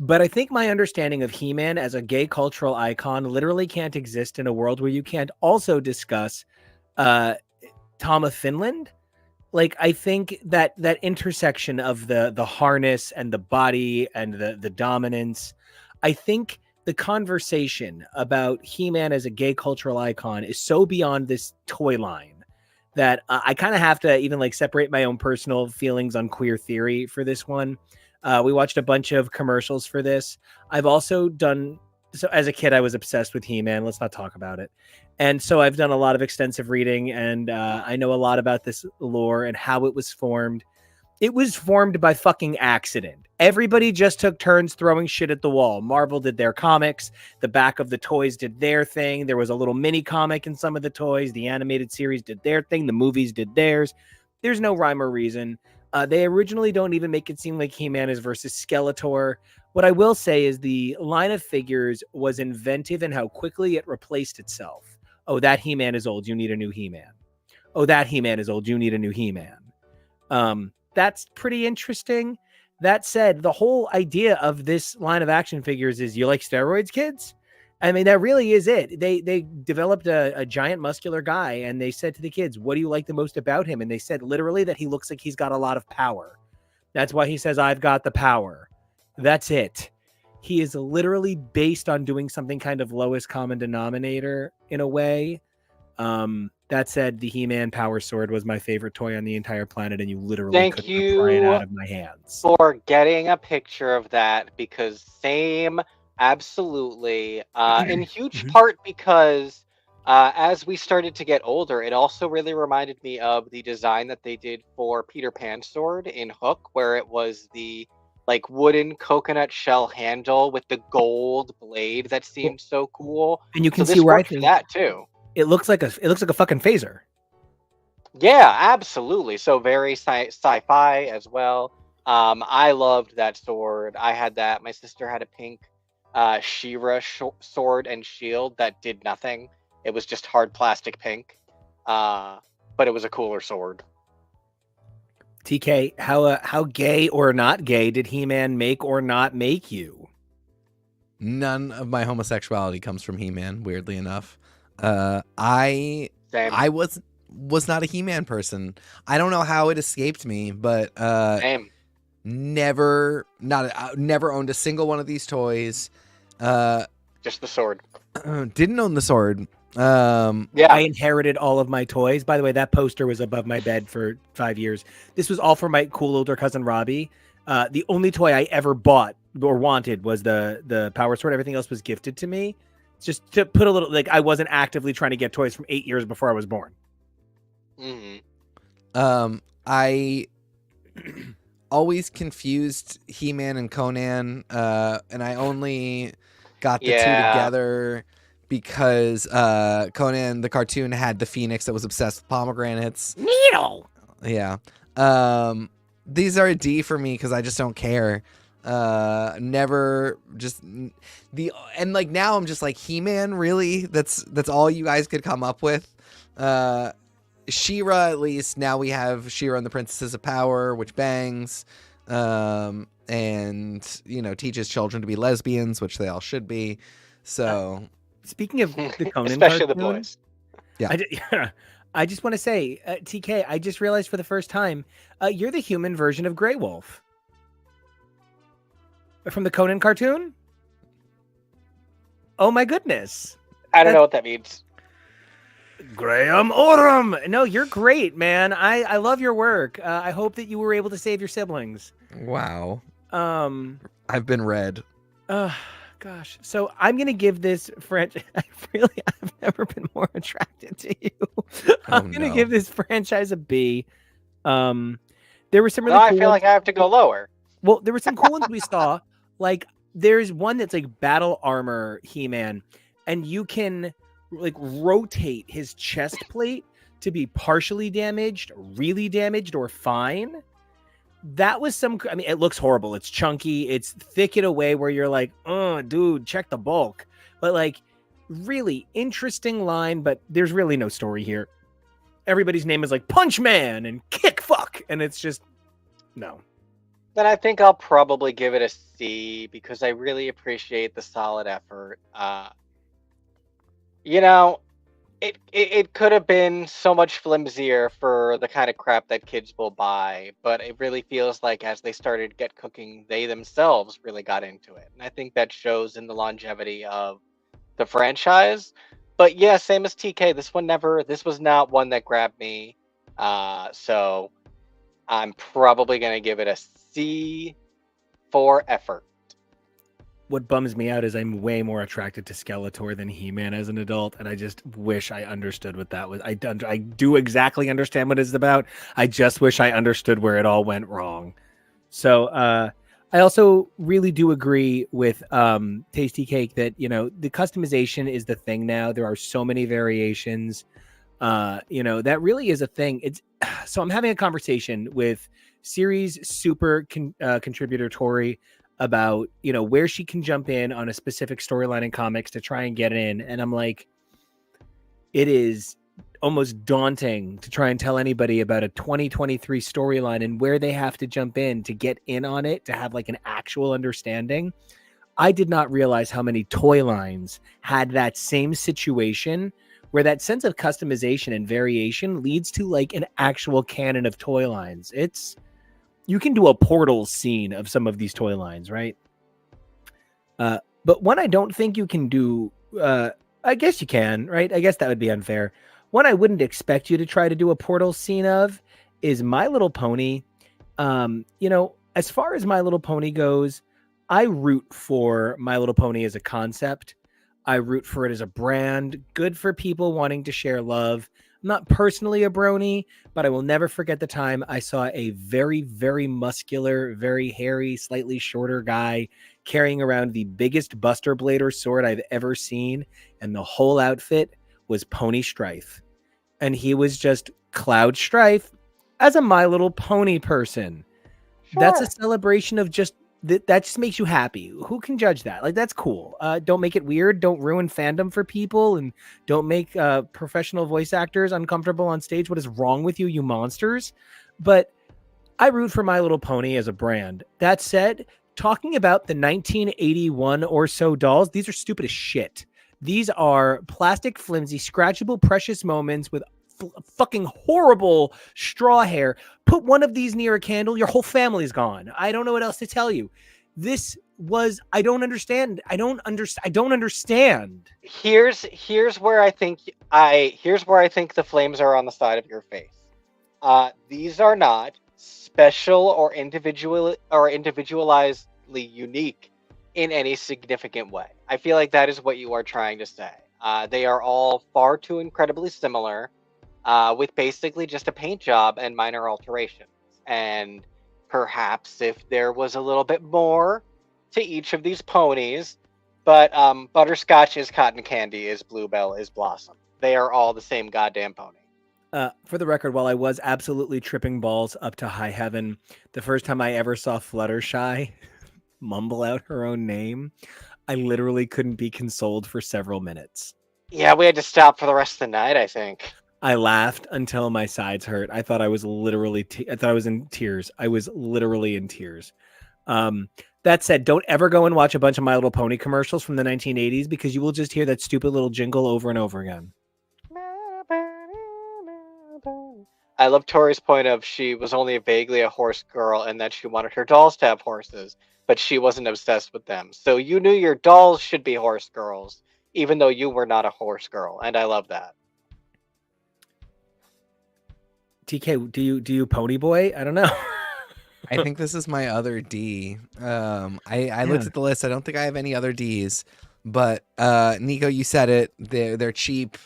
But I think my understanding of He-Man as a gay cultural icon literally can't exist in a world where you can't also discuss Tom of Finland. Like, I think that intersection of the harness and the body and the dominance, I think the conversation about He-Man as a gay cultural icon is so beyond this toy line that I kind of have to even like separate my own personal feelings on queer theory for this one. We watched a bunch of commercials for this. I've also done, so as a kid, I was obsessed with He-Man. Let's not talk about it. And so I've done a lot of extensive reading, and I know a lot about this lore and how it was formed. It was formed by fucking accident. Everybody just took turns throwing shit at the wall. Marvel did their comics. The back of the toys did their thing. There was a little mini comic in some of the toys. The animated series did their thing. The movies did theirs. There's no rhyme or reason. They originally don't even make it seem like He-Man is versus Skeletor. What I will say is the line of figures was inventive in how quickly it replaced itself. Oh, that He-Man is old. You need a new He-Man. Oh, that He-Man is old. You need a new He-Man. That's pretty interesting. That said, the whole idea of this line of action figures is you like steroids, kids? I mean, that really is it. They developed a giant muscular guy, and they said to the kids, what do you like the most about him? And they said literally that he looks like he's got a lot of power. That's why he says, I've got the power. That's it. He is literally based on doing something kind of lowest common denominator in a way. That said, the He-Man Power Sword was my favorite toy on the entire planet, and you literally couldn't pry it out of my hands. For getting a picture of that, because same, absolutely, in huge part because as we started to get older, it also really reminded me of the design that they did for Peter Pan's sword in Hook, where it was the like wooden coconut shell handle with the gold blade that seemed so cool. And you can so see where I worked for think that too. It looks like a fucking phaser. Yeah, absolutely. So very sci-fi as well. I loved that sword. I had that. My sister had a pink She-Ra sword and shield that did nothing. It was just hard plastic pink, but it was a cooler sword. TK, how gay or not gay did He-Man make or not make you? None of my homosexuality comes from He-Man, weirdly enough. I was not a He-Man person. I don't know how it escaped me, but Same. never owned a single one of these toys. Just the sword. Didn't own the sword. Yeah. I inherited all of my toys. By the way, that poster was above my bed for 5 years. This was all for my cool older cousin Robbie. The only toy I ever bought or wanted was the Power Sword. Everything else was gifted to me. Just to put a little, like, I wasn't actively trying to get toys from 8 years before I was born. Mm-hmm. I always confused He-Man and Conan, and I only got the two together because Conan, the cartoon, had the Phoenix that was obsessed with pomegranates. Needle! Yeah. These are a D for me because I just don't care. Never just and like now I'm just like, He-Man, really? That's all you guys could come up with? She-Ra, at least now we have She-Ra and the Princesses of Power, which bangs, and you know, teaches children to be lesbians, which they all should be. So speaking of the Conan especially cartoon, the boys. Yeah. I just want to say, TK, I just realized for the first time, you're the human version of Grey Wolf. From the Conan cartoon? Oh my goodness. I don't know what that means. Graham Oram. No, you're great, man. I love your work. I hope that you were able to save your siblings. Wow. I've been read. Gosh. So I'm gonna give this franchise. I've never been more attracted to you. I'm gonna give this franchise a B. There were some really. I feel like I have to go lower. Well, there were some cool ones we saw. Like there's one that's like battle armor He-Man, and you can like rotate his chest plate to be partially damaged, really damaged, or fine. That was some. I mean, it looks horrible. It's chunky. It's thick in a way where you're like, oh, dude, check the bulk. But like, really interesting line. But there's really no story here. Everybody's name is like Punch Man and Kick Fuck, and it's just no. Then I think I'll probably give it a C because I really appreciate the solid effort. You know, it could have been so much flimsier for the kind of crap that kids will buy, but it really feels like as they started get cooking, they themselves really got into it. And I think that shows in the longevity of the franchise. But yeah, same as TK, this was not one that grabbed me. So I'm probably going to give it a C for effort. What bums me out is I'm way more attracted to Skeletor than He-Man as an adult, and I just wish I understood what that was. I do exactly understand what it's about. I just wish I understood where it all went wrong. So I also really do agree with Tasty Cake that, you know, the customization is the thing now. There are so many variations. You know, that really is a thing. So I'm having a conversation with series super contributor Tori about, you know, where she can jump in on a specific storyline in comics to try and get in. And I'm like, it is almost daunting to try and tell anybody about a 2023 storyline and where they have to jump in to get in on it, to have like an actual understanding. I did not realize how many toy lines had that same situation where that sense of customization and variation leads to like an actual canon of toy lines. You can do a Portal scene of some of these toy lines, right? But one I don't think you can do, I guess you can, right? I guess that would be unfair. One I wouldn't expect you to try to do a Portal scene of is My Little Pony. You know, as far as My Little Pony goes, I root for My Little Pony as a concept. I root for it as a brand, good for people wanting to share love. I'm not personally a brony, but I will never forget the time I saw a very, very muscular, very hairy, slightly shorter guy carrying around the biggest Buster Blader sword I've ever seen, and the whole outfit was Pony Strife. And he was just Cloud Strife as a My Little Pony person. Sure. That's a celebration of just that just makes you happy. Who can judge that? Like, that's cool. Don't make it weird. Don't ruin fandom for people, and don't make professional voice actors uncomfortable on stage. What is wrong with you, you monsters? But I root for My Little Pony as a brand. That said, talking about the 1981 or so dolls, these are stupid as shit. These are plastic, flimsy, scratchable, precious moments with fucking horrible straw hair. Put one of these near a candle, your whole family's gone. I don't know what else to tell you. This was, I don't understand. I don't understand. Here's where I think the flames are on the side of your face. These are not special or individualizedly unique in any significant way. I feel like that is what you are trying to say. They are all far too incredibly similar, with basically just a paint job and minor alterations. And perhaps if there was a little bit more to each of these ponies, but Butterscotch is cotton candy, is Bluebell, is Blossom. They are all the same goddamn pony. For the record, while I was absolutely tripping balls up to high heaven, the first time I ever saw Fluttershy mumble out her own name, I literally couldn't be consoled for several minutes. Yeah, we had to stop for the rest of the night, I think. I laughed until my sides hurt. I thought I was literally, I thought I was in tears. I was literally in tears. That said, don't ever go and watch a bunch of My Little Pony commercials from the 1980s because you will just hear that stupid little jingle over and over again. I love Tori's point of she was only vaguely a horse girl and that she wanted her dolls to have horses, but she wasn't obsessed with them. So you knew your dolls should be horse girls, even though you were not a horse girl, and I love that. TK, do you pony boy? I don't know. I think this is my other D. I looked at the list. I don't think I have any other Ds, but Nico, you said it. They're cheap.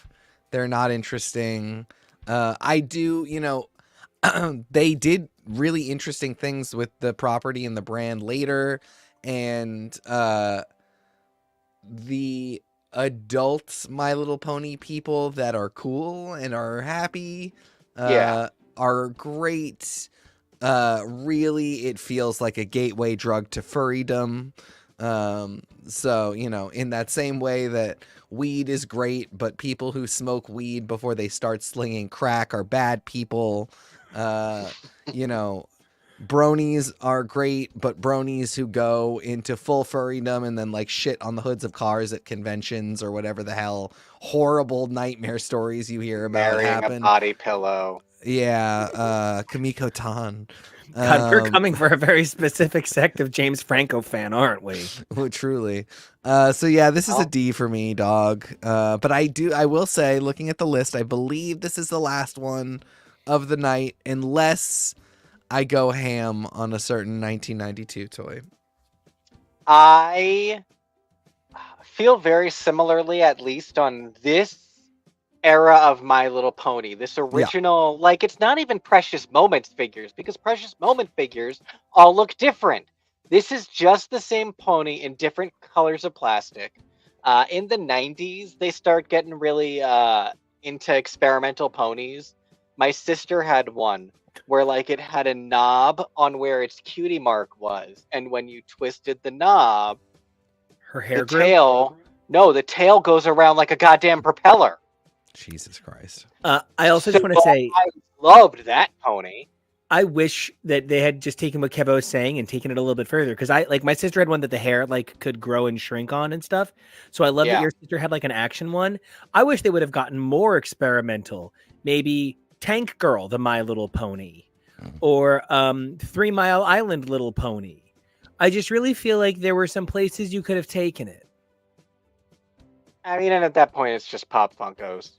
They're not interesting. I do, they did really interesting things with the property and the brand later, and the adult My Little Pony people that are cool and are happy are great. Really, it feels like a gateway drug to furrydom. So, in that same way that weed is great, but people who smoke weed before they start slinging crack are bad people. Bronies are great, but bronies who go into full furrydom and then like shit on the hoods of cars at conventions or whatever the hell horrible nightmare stories you hear about Marrying happen. a body pillow. Yeah, Kamiko Tan. God, we're coming for a very specific sect of James Franco fan, aren't we? Truly. So yeah, this is a D for me, dog. But I will say, looking at the list, I believe this is the last one of the night, unless I go ham on a certain 1992 toy. I feel very similarly, at least on this era of My Little Pony. This original, like, it's not even Precious Moments figures, because Precious Moment figures all look different. This is just the same pony in different colors of plastic. In the 90s, they start getting really into experimental ponies. My sister had one where, like, it had a knob on where its cutie mark was, and when you twisted the knob, her hair the tail goes around like a goddamn propeller. Jesus Christ. I also just want to say, I loved that pony. I wish that they had just taken what Kevo was saying and taken it a little bit further, because my sister had one that the hair like could grow and shrink on and stuff. So I love that your sister had like an action one. I wish they would have gotten more experimental. Maybe Tank Girl, the My Little Pony, or 3 Mile Island Little Pony. I just really feel like there were some places you could have taken it. I mean, and at that point, it's just Pop Funkos.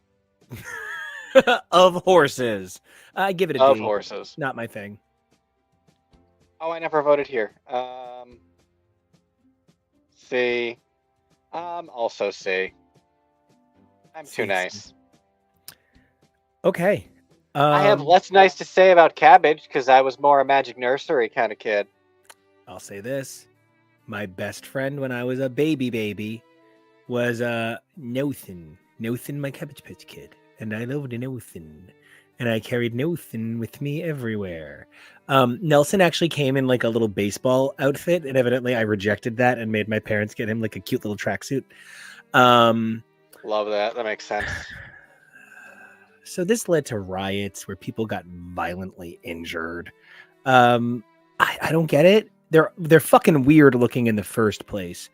Of horses. I give it a D. Of horses. Not my thing. Oh, I never voted here. C. Also C. I'm too nice. Okay. I have less nice to say about Cabbage because I was more a Magic Nursery kind of kid. I'll say this. My best friend when I was a baby was Nothin. Nothin, my Cabbage Patch Kid. And I loved Nothin. And I carried Nothin with me everywhere. Nelson actually came in like a little baseball outfit, and evidently I rejected that and made my parents get him like a cute little tracksuit. Love that. That makes sense. So this led to riots where people got violently injured. I don't get it. They're fucking weird looking in the first place.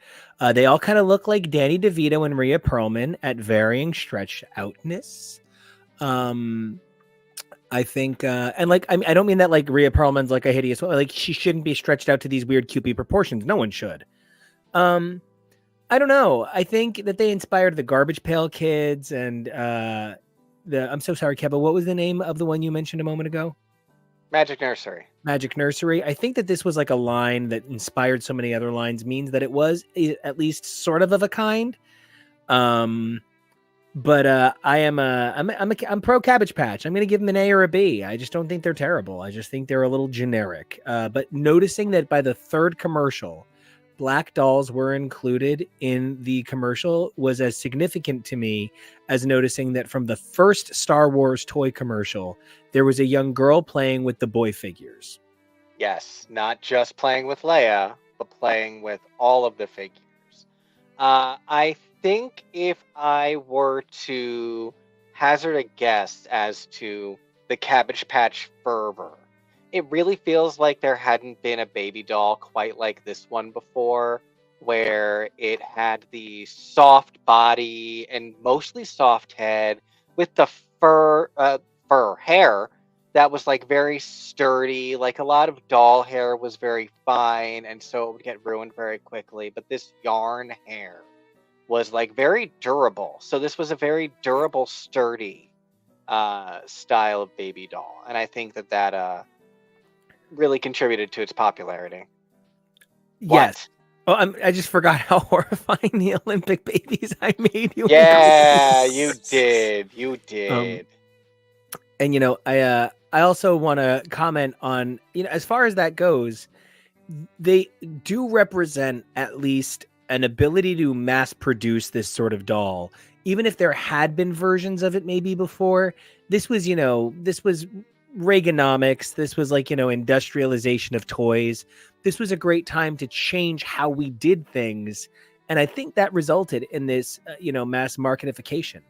They all kind of look like Danny DeVito and Rhea Perlman at varying stretched outness. I think, and like, I don't mean that like Rhea Perlman's like a hideous, like she shouldn't be stretched out to these weird cupid proportions. No one should. I don't know. I think that they inspired the Garbage Pail Kids and I'm so sorry, Keba. What was the name of the one you mentioned a moment ago? Magic Nursery. Magic Nursery. I think that this was like a line that inspired so many other lines, means that it was at least sort of a kind. But I'm pro Cabbage Patch. I'm going to give them an A or a B. I just don't think they're terrible. I just think they're a little generic. But noticing that by the third commercial, black dolls were included in the commercial was as significant to me as noticing that from the first Star Wars toy commercial, there was a young girl playing with the boy figures. Yes, not just playing with Leia, but playing with all of the figures. I think if I were to hazard a guess as to the Cabbage Patch fervor, it really feels like there hadn't been a baby doll quite like this one before, where it had the soft body and mostly soft head with the fur hair that was like very sturdy. Like a lot of doll hair was very fine, and so it would get ruined very quickly. But this yarn hair was like very durable. So this was a very durable, sturdy style of baby doll, and I think that really contributed to its popularity. Yes. What? Oh, I just forgot how horrifying the Olympic babies I made you. Yeah, you did. You Um, did. And I also want to comment on, as far as that goes, they do represent at least an ability to mass produce this sort of doll. Even if there had been versions of it maybe before, this was Reaganomics. This was like, industrialization of toys. This was a great time to change how we did things. And I think that resulted in this, mass marketification.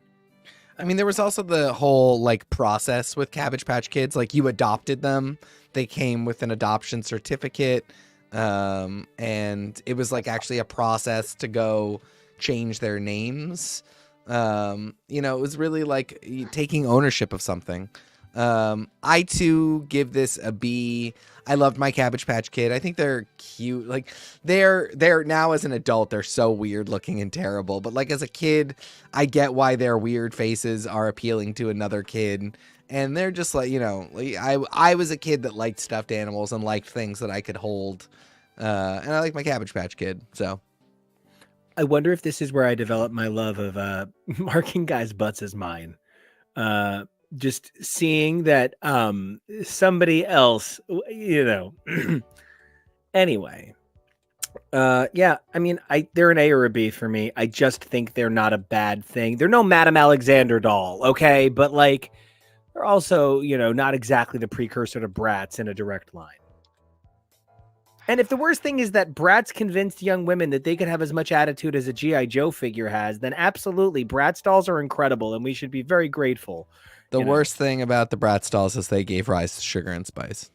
I mean, there was also the whole like process with Cabbage Patch Kids. Like you adopted them. They came with an adoption certificate. And it was like actually a process to go change their names. It was really like taking ownership of something. I too give this a B. I loved my Cabbage Patch Kid. I think they're cute. Like they're now as an adult, they're so weird looking and terrible. But like as a kid, I get why their weird faces are appealing to another kid. And they're just like, like I was a kid that liked stuffed animals and liked things that I could hold. And I like my Cabbage Patch Kid. So I wonder if this is where I developed my love of marking guys' butts as mine. Just seeing that somebody else, anyway. Yeah, I mean, they're an A or a B for me. I just think they're not a bad thing. They're no Madame Alexander doll, okay? But like they're also, not exactly the precursor to Bratz in a direct line. And if the worst thing is that Bratz convinced young women that they could have as much attitude as a G.I. Joe figure has, then absolutely, Bratz dolls are incredible, and we should be very grateful. the worst thing about the Bratz dolls is they gave rise to Sugar and Spice.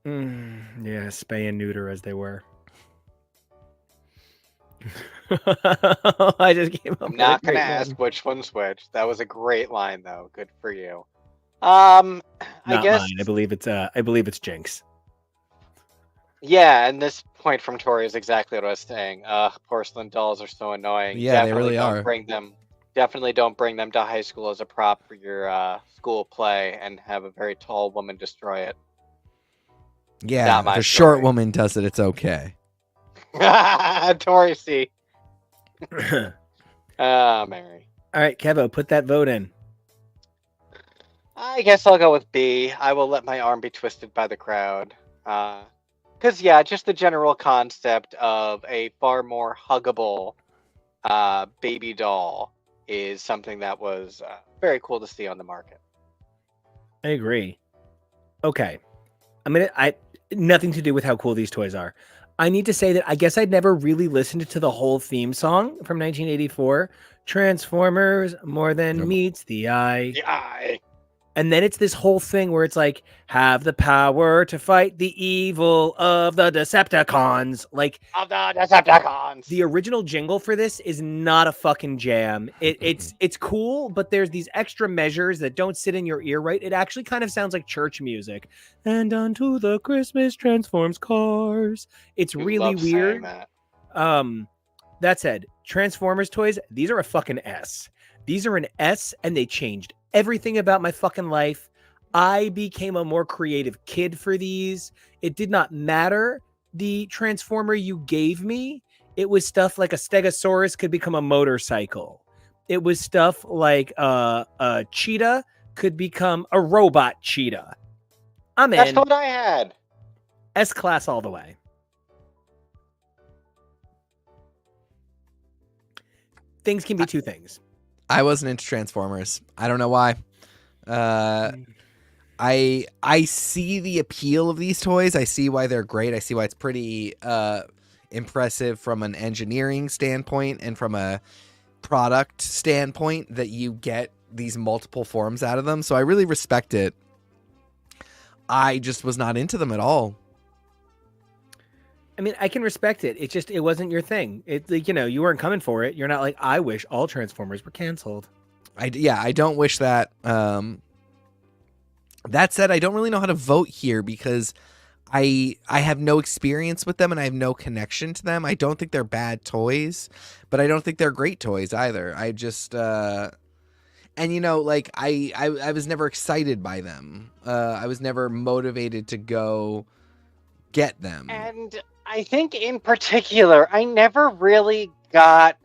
Yeah, spay and neuter as they were. I just came up. I'm not gonna ask which one's which. That was a great line, though. Good for you. I guess mine. I believe it's Jinx. Yeah, and this point from Tori is exactly what I was saying. Porcelain dolls are so annoying. Yeah, they really are. Definitely don't bring them to high school as a prop for your school play and have a very tall woman destroy it. Yeah, if a short woman does it, it's okay. Tori, see. Mary. All right, Kevo, put that vote in. I guess I'll go with B. I will let my arm be twisted by the crowd. Because, yeah, just the general concept of a far more huggable baby doll is something that was very cool to see on the market. I agree. Okay. Nothing to do with how cool these toys are. I need to say that I guess I'd never really listened to the whole theme song from 1984. Transformers, more than meets the eye. The eye. And then it's this whole thing where it's like, have the power to fight the evil of the Decepticons. Like, of the Decepticons. The original jingle for this is not a fucking jam. It's cool, but there's these extra measures that don't sit in your ear right. It actually kind of sounds like church music. And unto the Christmas transforms cars. It's really weird. That said, Transformers toys, these are a fucking S. These are an S, and they changed everything about my fucking life. I became a more creative kid for these. It did not matter the Transformer you gave me. It was stuff like a Stegosaurus could become a motorcycle. It was stuff like a cheetah could become a robot cheetah. That's what I had. S-class all the way. Things can be two things. I wasn't into Transformers. I don't know why. I see the appeal of these toys. I see why they're great. I see why it's pretty impressive from an engineering standpoint and from a product standpoint that you get these multiple forms out of them. So I really respect it. I just was not into them at all. I mean, I can respect it. It just, it wasn't your thing. It's like, you weren't coming for it. You're not like, I wish all Transformers were canceled. I don't wish that. That said, I don't really know how to vote here because I have no experience with them and I have no connection to them. I don't think they're bad toys, but I don't think they're great toys either. I just and like I was never excited by them. I was never motivated to go get them. And I think in particular, I never really got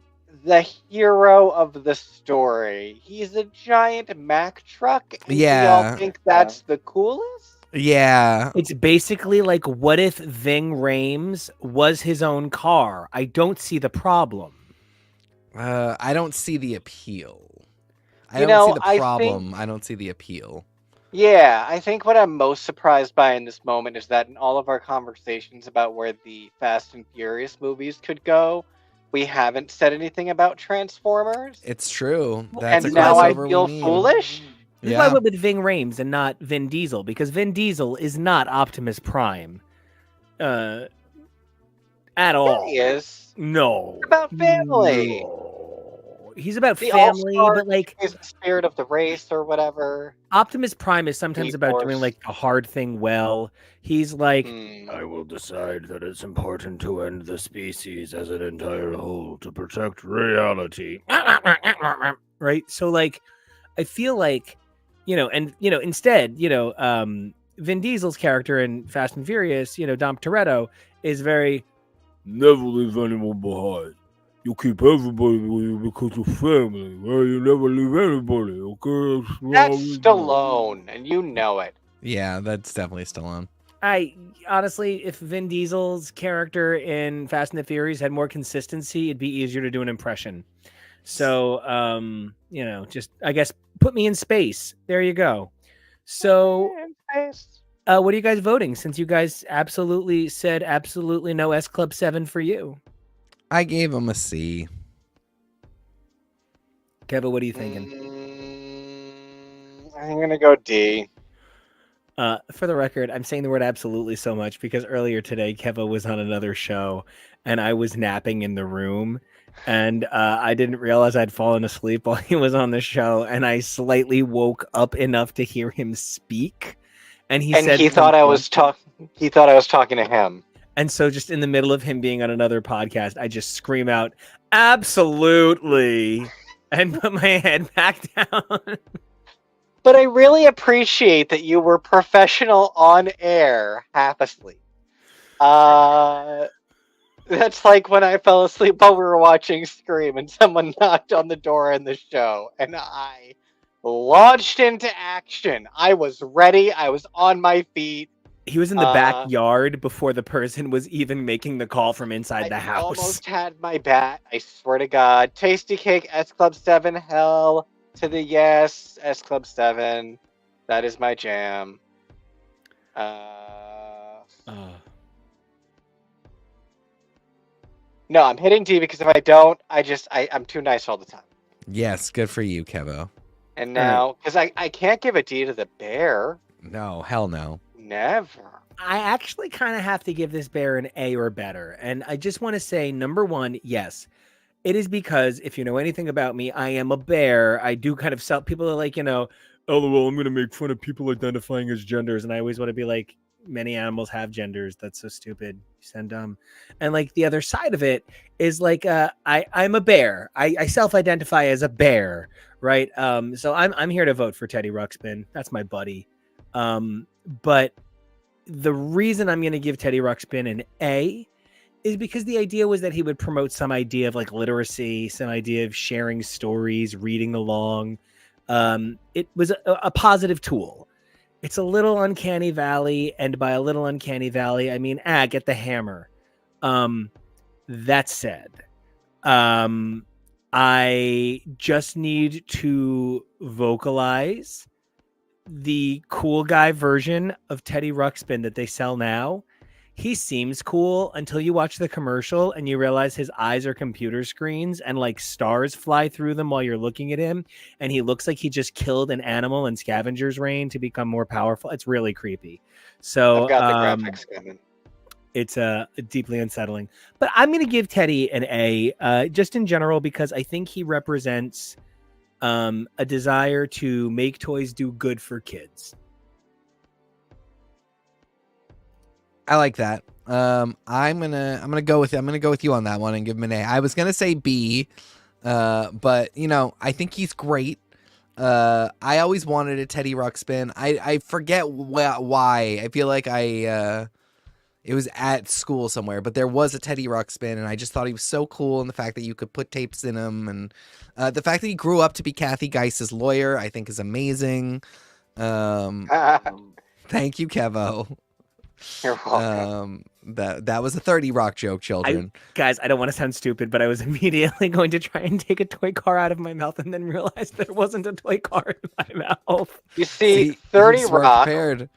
the hero of the story. He's a giant Mack truck, and we all think that's the coolest? Yeah. It's basically like, what if Ving Rhames was his own car? I don't see the problem. I don't see the appeal. I You don't know, see the I problem. think- I don't see the appeal. Yeah, I think what I'm most surprised by in this moment is that in all of our conversations about where the Fast and Furious movies could go, we haven't said anything about Transformers. It's true. That's And a now I crossover feel we need. foolish. This is why I went with Ving Rhames and not Vin Diesel, because Vin Diesel is not Optimus Prime. At all. He is. No. It's about family. No. He's about The family, All-Star but like is the spirit of the race or whatever. Optimus Prime is sometimes about doing G-force. like the hard thing well. He's like, Hmm. I will decide that it's important to end the species as an entire whole to protect reality. Right? So like I feel like, instead, Vin Diesel's character in Fast and Furious, Dom Toretto, is very never leave anyone behind. You keep everybody with you because you're family, right? You never leave anybody, okay? That's Stallone, and you know it. Yeah, that's definitely still on. I honestly, if Vin Diesel's character in Fast and the Furious had more consistency, it'd be easier to do an impression. So, just I guess put me in space. There you go. So, what are you guys voting? Since you guys absolutely said absolutely no S Club 7 for you. I gave him a C. Kevin, what are you thinking? I'm gonna go D. For the record, I'm saying the word absolutely so much because earlier today, Keva was on another show and I was napping in the room and I didn't realize I'd fallen asleep while he was on the show and I slightly woke up enough to hear him speak. And he said he thought I was talking to him. And so just in the middle of him being on another podcast, I just scream out, absolutely, and put my head back down. But I really appreciate that you were professional on air, half asleep. That's like when I fell asleep while we were watching Scream and someone knocked on the door in the show and I launched into action. I was ready. I was on my feet. He was in the backyard before the person was even making the call from inside the house. I almost had my bat. I swear to God. Tasty Cake, S Club 7, hell to the yes. S Club 7. That is my jam. No, I'm hitting D because if I don't, I'm too nice all the time. Yes, good for you, Kevo. And now, because I can't give a D to the bear. No, hell no. Never. I actually kind of have to give this bear an A or better. And I just want to say, number one, yes, it is because if you know anything about me, I am a bear. I do kind of people are like, LOL, I'm going to make fun of people identifying as genders. And I always want to be like, many animals have genders. That's so stupid. You sound dumb. And like the other side of it is like, I'm a bear. I self-identify as a bear. Right. So I'm here to vote for Teddy Ruxpin. That's my buddy. But the reason I'm going to give Teddy Ruxpin an A is because the idea was that he would promote some idea of like literacy, some idea of sharing stories, reading along. It was a positive tool. It's a little uncanny valley. And by a little uncanny valley, I mean, get the hammer. That said, I just need to vocalize the cool guy version of Teddy Ruxpin that they sell now. He seems cool until you watch the commercial and you realize his eyes are computer screens and like stars fly through them while you're looking at him. And he looks like he just killed an animal in Scavenger's Reign to become more powerful. It's really creepy. So I've got the graphics coming. It's deeply unsettling. But I'm going to give Teddy an A just in general because I think he represents a desire to make toys do good for kids. I like that. I'm gonna go with you on that one and give him an A. I was gonna say B, but I think he's great. I always wanted a Teddy Ruxpin. I forget why. I feel like it was at school somewhere, but there was a Teddy Ruxpin, and I just thought he was so cool, and the fact that you could put tapes in him, and the fact that he grew up to be Kathy Geis's lawyer, I think is amazing. Thank you, Kevo. You're welcome. That was a 30 Rock joke, children. Guys, I don't want to sound stupid, but I was immediately going to try and take a toy car out of my mouth and then realized there wasn't a toy car in my mouth. You see, you 30 Rock. Prepared.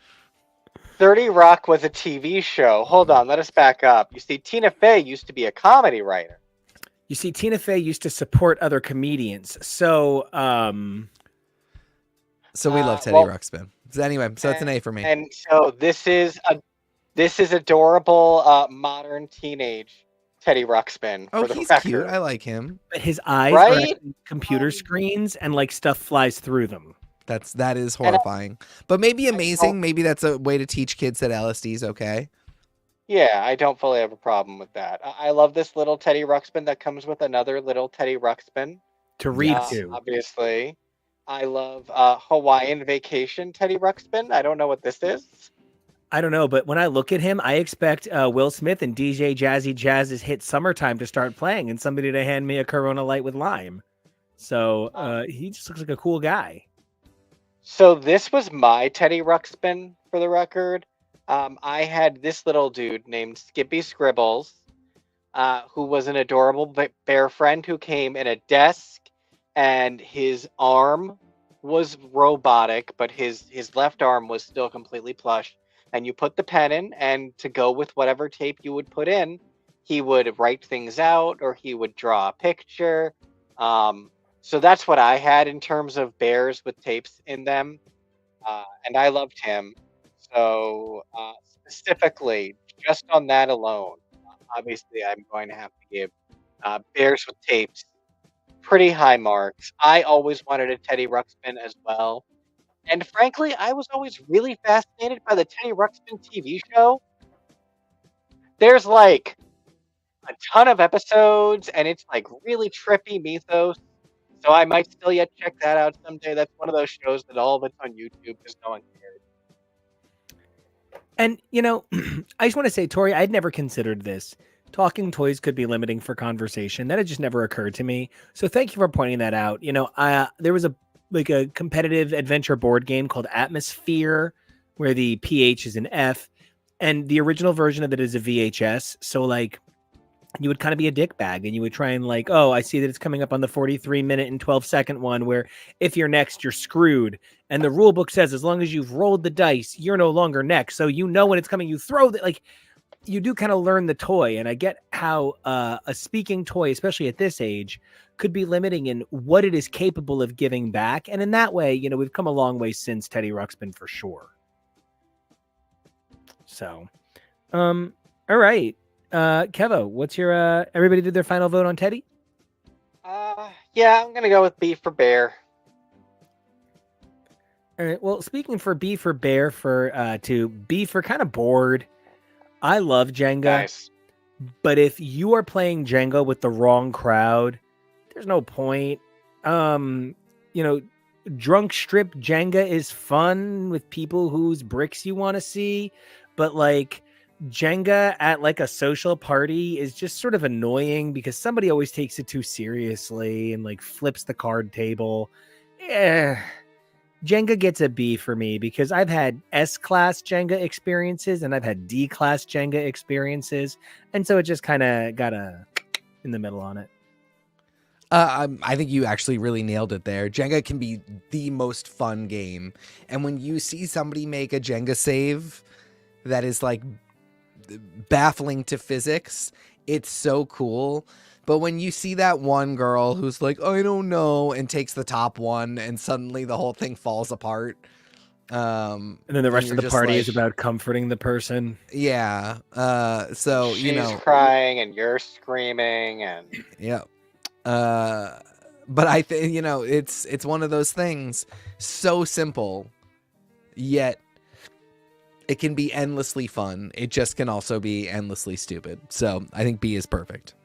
30 Rock was a TV show. Hold on, let us back up. You see, Tina Fey used to be a comedy writer. You see, Tina Fey used to support other comedians. So, So we love Teddy Ruxpin. So anyway, so it's an A for me. And so this is adorable modern teenage Teddy Ruxpin. Oh, for the he's record. cute. I like him. But his eyes are Right? at computer screens and like stuff flies through them. That is horrifying. But maybe amazing. Maybe that's a way to teach kids that LSD is okay. Yeah, I don't fully have a problem with that. I love this little Teddy Ruxpin that comes with another little Teddy Ruxpin. To read Yes. to. Obviously. I love Hawaiian Vacation Teddy Ruxpin. I don't know what this is. I don't know, but when I look at him, I expect Will Smith and DJ Jazzy Jazz's hit Summertime to start playing and somebody to hand me a Corona Light with lime. So he just looks like a cool guy. So this was my Teddy Ruxpin, for the record. I had this little dude named Skippy Scribbles, who was an adorable bear friend who came in a desk, and his arm was robotic, but his left arm was still completely plush. And you put the pen in, and to go with whatever tape you would put in, he would write things out, or he would draw a picture. So that's what I had in terms of bears with tapes in them. And I loved him. So specifically, just on that alone, obviously I'm going to have to give bears with tapes pretty high marks. I always wanted a Teddy Ruxpin as well. And frankly, I was always really fascinated by the Teddy Ruxpin TV show. There's like a ton of episodes, and it's like really trippy mythos. So I might still yet check that out someday. That's one of those shows that all of it's on YouTube because no one cares. And, I just want to say, Tori, I'd never considered this. Talking toys could be limiting for conversation. That had just never occurred to me. So thank you for pointing that out. There was a competitive adventure board game called Atmosphere, where the PH is an F, and the original version of it is a VHS. So like, you would kind of be a dick bag, and you would try and like, oh, I see that it's coming up on the 43-minute and 12-second one, where if you're next, you're screwed. And the rule book says, as long as you've rolled the dice, you're no longer next. So when it's coming, you throw the, like, you do kind of learn the toy. And I get how a speaking toy, especially at this age, could be limiting in what it is capable of giving back. And in that way, we've come a long way since Teddy Ruxpin for sure. So, all right. Kevo, what's your, everybody did their final vote on Teddy? Yeah, I'm going to go with B for bear. All right. Well, speaking for B for bear, to B for kind of bored. I love Jenga, Nice. but if you are playing Jenga with the wrong crowd, there's no point. Drunk strip Jenga is fun with people whose bricks you want to see, but like Jenga at like a social party is just sort of annoying because somebody always takes it too seriously and like flips the card table. Jenga gets a B for me because I've had S-class Jenga experiences and I've had D-class Jenga experiences. And so it just kind of got in the middle on it. I think you actually really nailed it there. Jenga can be the most fun game. And when you see somebody make a Jenga save that is like baffling to physics, it's so cool. But when you see that one girl who's like, I don't know, and takes the top one and suddenly the whole thing falls apart. And then the rest of the party is about comforting the person. Yeah. So, She's crying and you're screaming and yeah. But I think, it's one of those things so simple, yet It can be endlessly fun. It just can also be endlessly stupid. So I think B is perfect.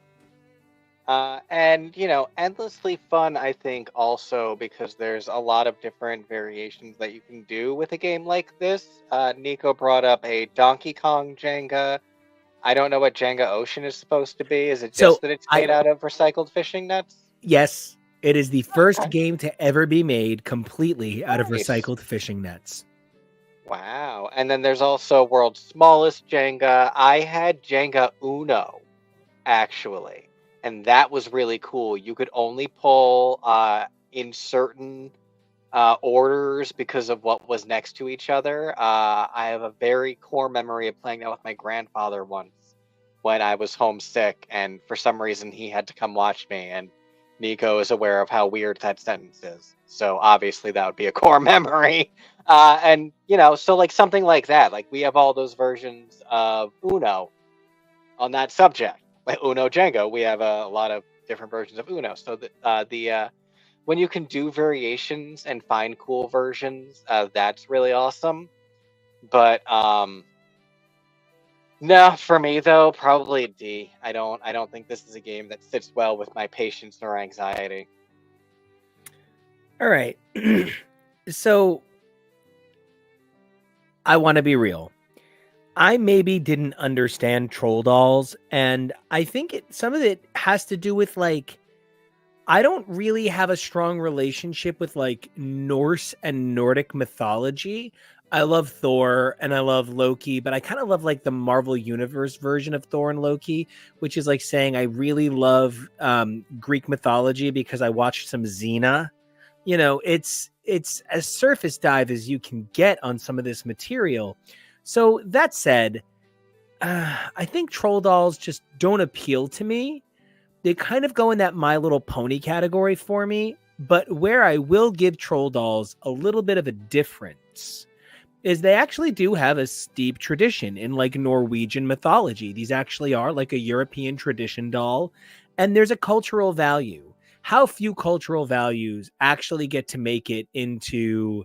And endlessly fun, I think, also because there's a lot of different variations that you can do with a game like this. Nico brought up a Donkey Kong Jenga. I don't know what Jenga Ocean is supposed to be. Is it So just that it's I made out of recycled fishing nets? yes, it is the first Okay. game to ever be made completely out of Nice. recycled fishing nets. Wow. And then there's also World's Smallest Jenga. I had Jenga Uno, actually. And that was really cool. You could only pull in certain orders because of what was next to each other. I have a very core memory of playing that with my grandfather once when I was homesick, and for some reason he had to come watch me. And Nico is aware of how weird that sentence is, so obviously that would be a core memory. And so like something like that. Like we have all those versions of Uno on that subject. Like Uno Jenga, we have a lot of different versions of Uno. So the when you can do variations and find cool versions, that's really awesome. But no, for me though, probably a D. I don't think this is a game that sits well with my patience or anxiety. All right. So I want to be real. I maybe didn't understand troll dolls, and I think some of it has to do with like I don't really have a strong relationship with like Norse and Nordic mythology. I love Thor and I love Loki, but I kind of love like the Marvel Universe version of Thor and Loki, which is like saying I really love Greek mythology because I watched some Xena. It's as surface dive as you can get on some of this material. So that said, I think troll dolls just don't appeal to me. They kind of go in that My Little Pony category for me, but where I will give troll dolls a little bit of a difference is they actually do have a steep tradition in like Norwegian mythology. These actually are like a European tradition doll, and there's a cultural value. How few cultural values actually get to make it into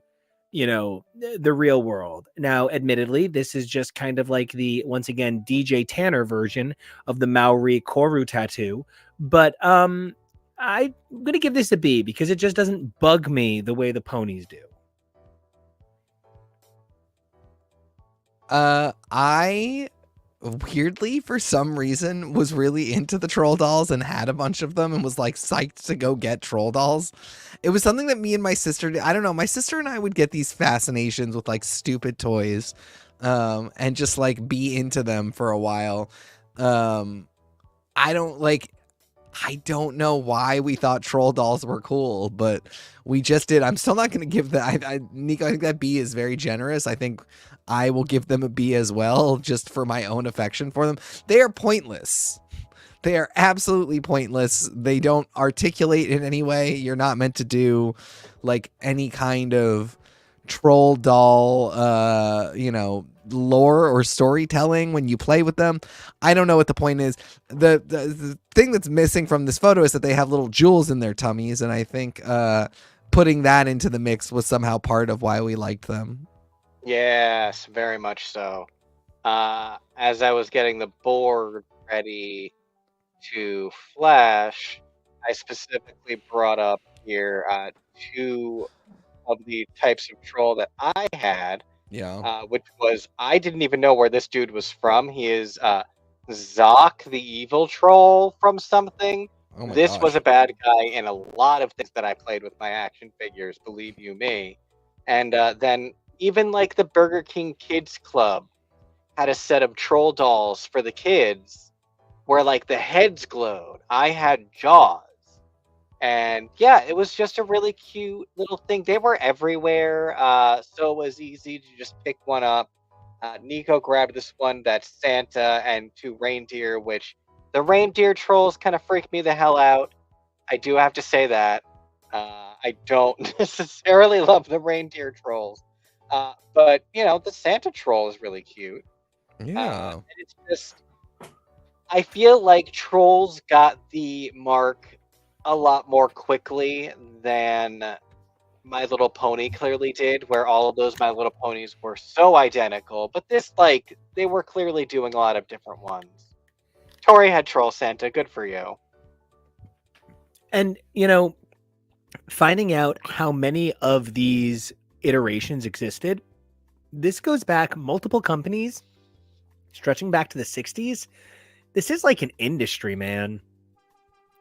the real world. Now, admittedly, this is just kind of like the, once again, DJ Tanner version of the Maori Koru tattoo. But I'm going to give this a B because it just doesn't bug me the way the ponies do. I weirdly, for some reason, was really into the troll dolls and had a bunch of them and was like psyched to go get troll dolls. It was something that me and my sister did. I don't know. My sister and I would get these fascinations with like stupid toys, and just like be into them for a while. I don't know why we thought troll dolls were cool, but we just did. I'm still not going to give that. Nico, I think that B is very generous. I think I will give them a B as well, just for my own affection for them. They are pointless. They are absolutely pointless. They don't articulate in any way. You're not meant to do like any kind of troll doll, lore or storytelling when you play with them. I don't know what the point is. The thing that's missing from this photo is that they have little jewels in their tummies, and I think putting that into the mix was somehow part of why we liked them. Yes, very much so. As I was getting the board ready to flash, I specifically brought up here two of the types of troll that I had. Yeah. Which was, I didn't even know where this dude was from. He is Zoc, the evil troll from something. Oh my This gosh. was a bad guy in a lot of things that I played with my action figures, believe you me. And then even like the Burger King Kids Club had a set of troll dolls for the kids where like the heads glowed. I had Jaws. And yeah, it was just a really cute little thing. They were everywhere, so it was easy to just pick one up. Nico grabbed this one that's Santa and two reindeer, which the reindeer trolls kind of freak me the hell out. I do have to say that. I don't necessarily love the reindeer trolls. But, the Santa troll is really cute. Yeah. And it's just, I feel like trolls got the mark a lot more quickly than My Little Pony clearly did, where all of those My Little Ponies were so identical, but this, like, they were clearly doing a lot of different ones. Tori had Troll Santa, good for you. And, finding out how many of these iterations existed, this goes back multiple companies, stretching back to the 60s. This is like an industry, man.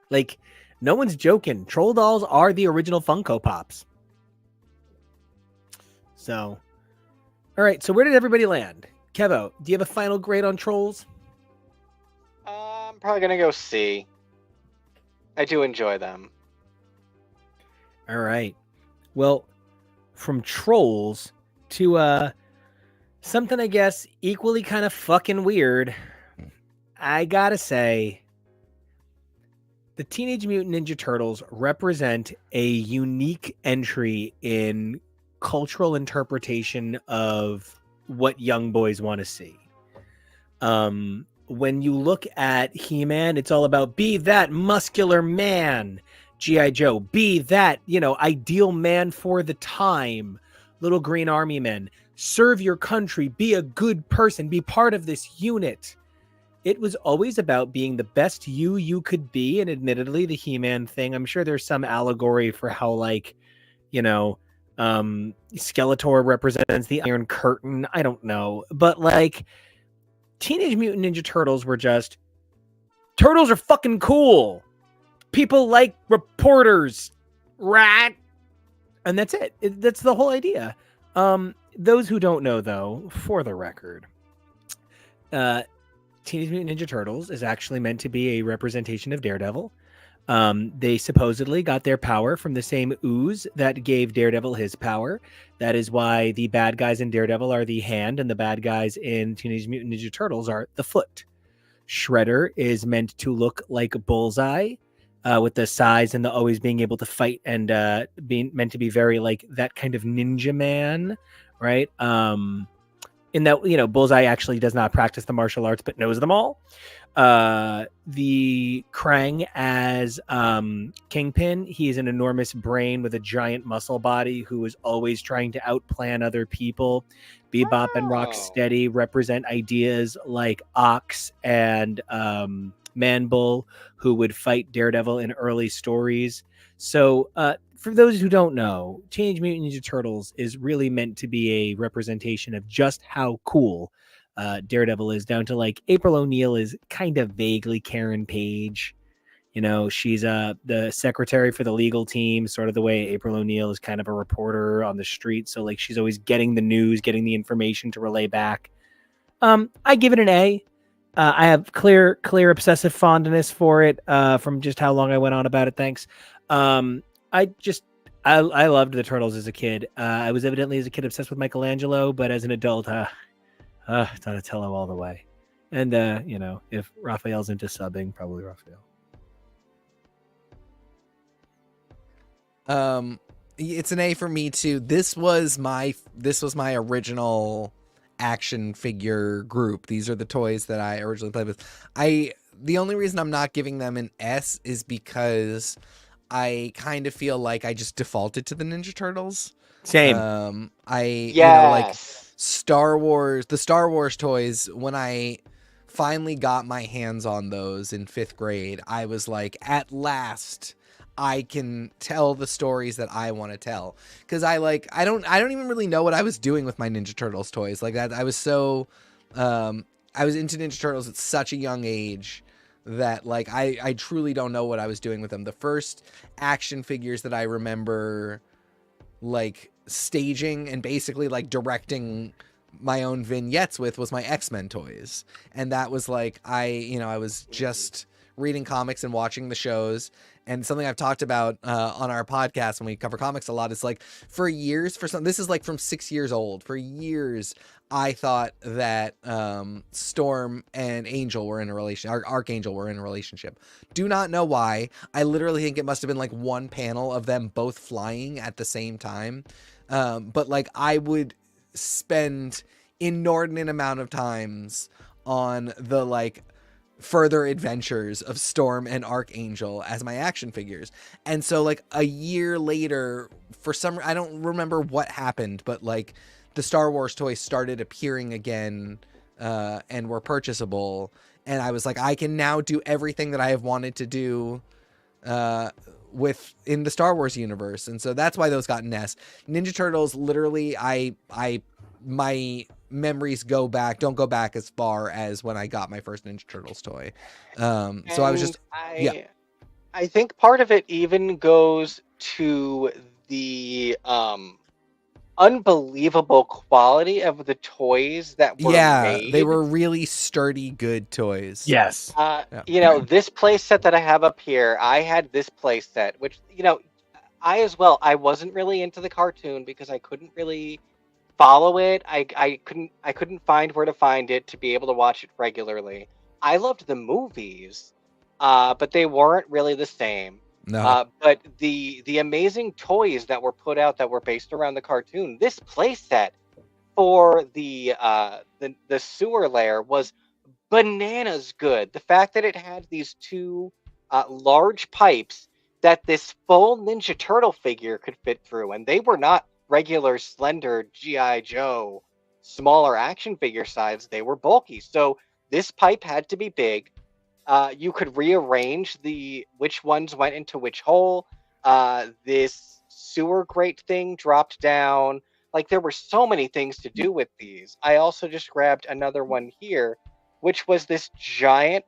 Like, no one's joking. Troll dolls are the original Funko Pops. So, all right. So where did everybody land? Kevo, do you have a final grade on Trolls? I'm probably going to go C. I do enjoy them. All right. Well, from Trolls to something, I guess, equally kind of fucking weird, I gotta say, the Teenage Mutant Ninja Turtles represent a unique entry in cultural interpretation of what young boys want to see. When you look at He-Man, it's all about be that muscular man. G.I. Joe, be that, ideal man for the time. Little Green Army Men, serve your country, be a good person, be part of this unit. It was always about being the best you could be. And admittedly, the He-Man thing, I'm sure there's some allegory for how, Skeletor represents the Iron Curtain. I don't know. But, Teenage Mutant Ninja Turtles were just, turtles are fucking cool. People like reporters, rat. And that's it. That's the whole idea. Those who don't know, though, for the record, Teenage Mutant Ninja Turtles is actually meant to be a representation of Daredevil. They supposedly got their power from the same ooze that gave Daredevil his power. That is why the bad guys in Daredevil are the hand and the bad guys in Teenage Mutant Ninja Turtles are the foot. Shredder is meant to look like Bullseye, with the size and the always being able to fight and being meant to be very like that kind of ninja man, right? In that, Bullseye actually does not practice the martial arts, but knows them all. The Krang as Kingpin, he is an enormous brain with a giant muscle body who is always trying to outplan other people. Bebop and Rocksteady represent ideas like Ox and Man-Bull, who would fight Daredevil in early stories. So for those who don't know, Teenage Mutant Ninja Turtles is really meant to be a representation of just how cool Daredevil is, down to April O'Neil is kind of vaguely Karen Page. She's the secretary for the legal team, sort of the way April O'Neil is kind of a reporter on the street. So she's always getting the news, getting the information to relay back. I give it an A. I have clear obsessive fondness for it from just how long I went on about it. Thanks. I loved the Turtles as a kid. I was evidently as a kid obsessed with Michelangelo, but as an adult, Donatello all the way. And if Raphael's into subbing, probably Raphael. It's an A for me too. This was my original action figure group. These are the toys that I originally played with. The only reason I'm not giving them an S is because I kind of feel like I just defaulted to the Ninja Turtles. Same. Star Wars, the Star Wars toys, when I finally got my hands on those in 5th grade, I was like, at last I can tell the stories that I want to tell. Cause I don't even really know what I was doing with my Ninja Turtles toys like that. I was so, I was into Ninja Turtles at such a young age that I truly don't know what I was doing with them. The first action figures that I remember staging and basically directing my own vignettes with was my X-Men toys. And that was I was just reading comics and watching the shows. And something I've talked about on our podcast when we cover comics a lot is for years, this is from 6 years old. For years, I thought that Storm and Angel were in a Archangel were in a relationship. Do not know why. I literally think it must have been one panel of them both flying at the same time. But I would spend inordinate amount of times on the further adventures of Storm and Archangel as my action figures. And so like a year later, for some, I don't remember what happened, but like the Star Wars toys started appearing again and were purchasable. And I was like, I can now do everything that I have wanted to do in the Star Wars universe. And so that's why those got NES. Ninja Turtles, literally, my memories don't go back as far as when I got my first Ninja Turtles toy. So I was just, I think part of it even goes to the unbelievable quality of the toys that were made. They were really sturdy, good toys. Yes. You know, this play set that I have up here, I had this play set, which, you know, I wasn't really into the cartoon because I couldn't really follow it. I couldn't find where to find it to be able to watch it regularly. I loved the movies, but they weren't really the same. No. But the amazing toys that were put out that were based around the cartoon, this play set for the sewer lair was bananas good. The fact that it had these two large pipes that this full Ninja Turtle figure could fit through, and they were not regular slender G.I. Joe smaller action figure size. They were bulky, so this pipe had to be big. You could rearrange which ones went into which hole. This sewer grate thing dropped down. Like, there were so many things to do with these. I also just grabbed another one here, which was this giant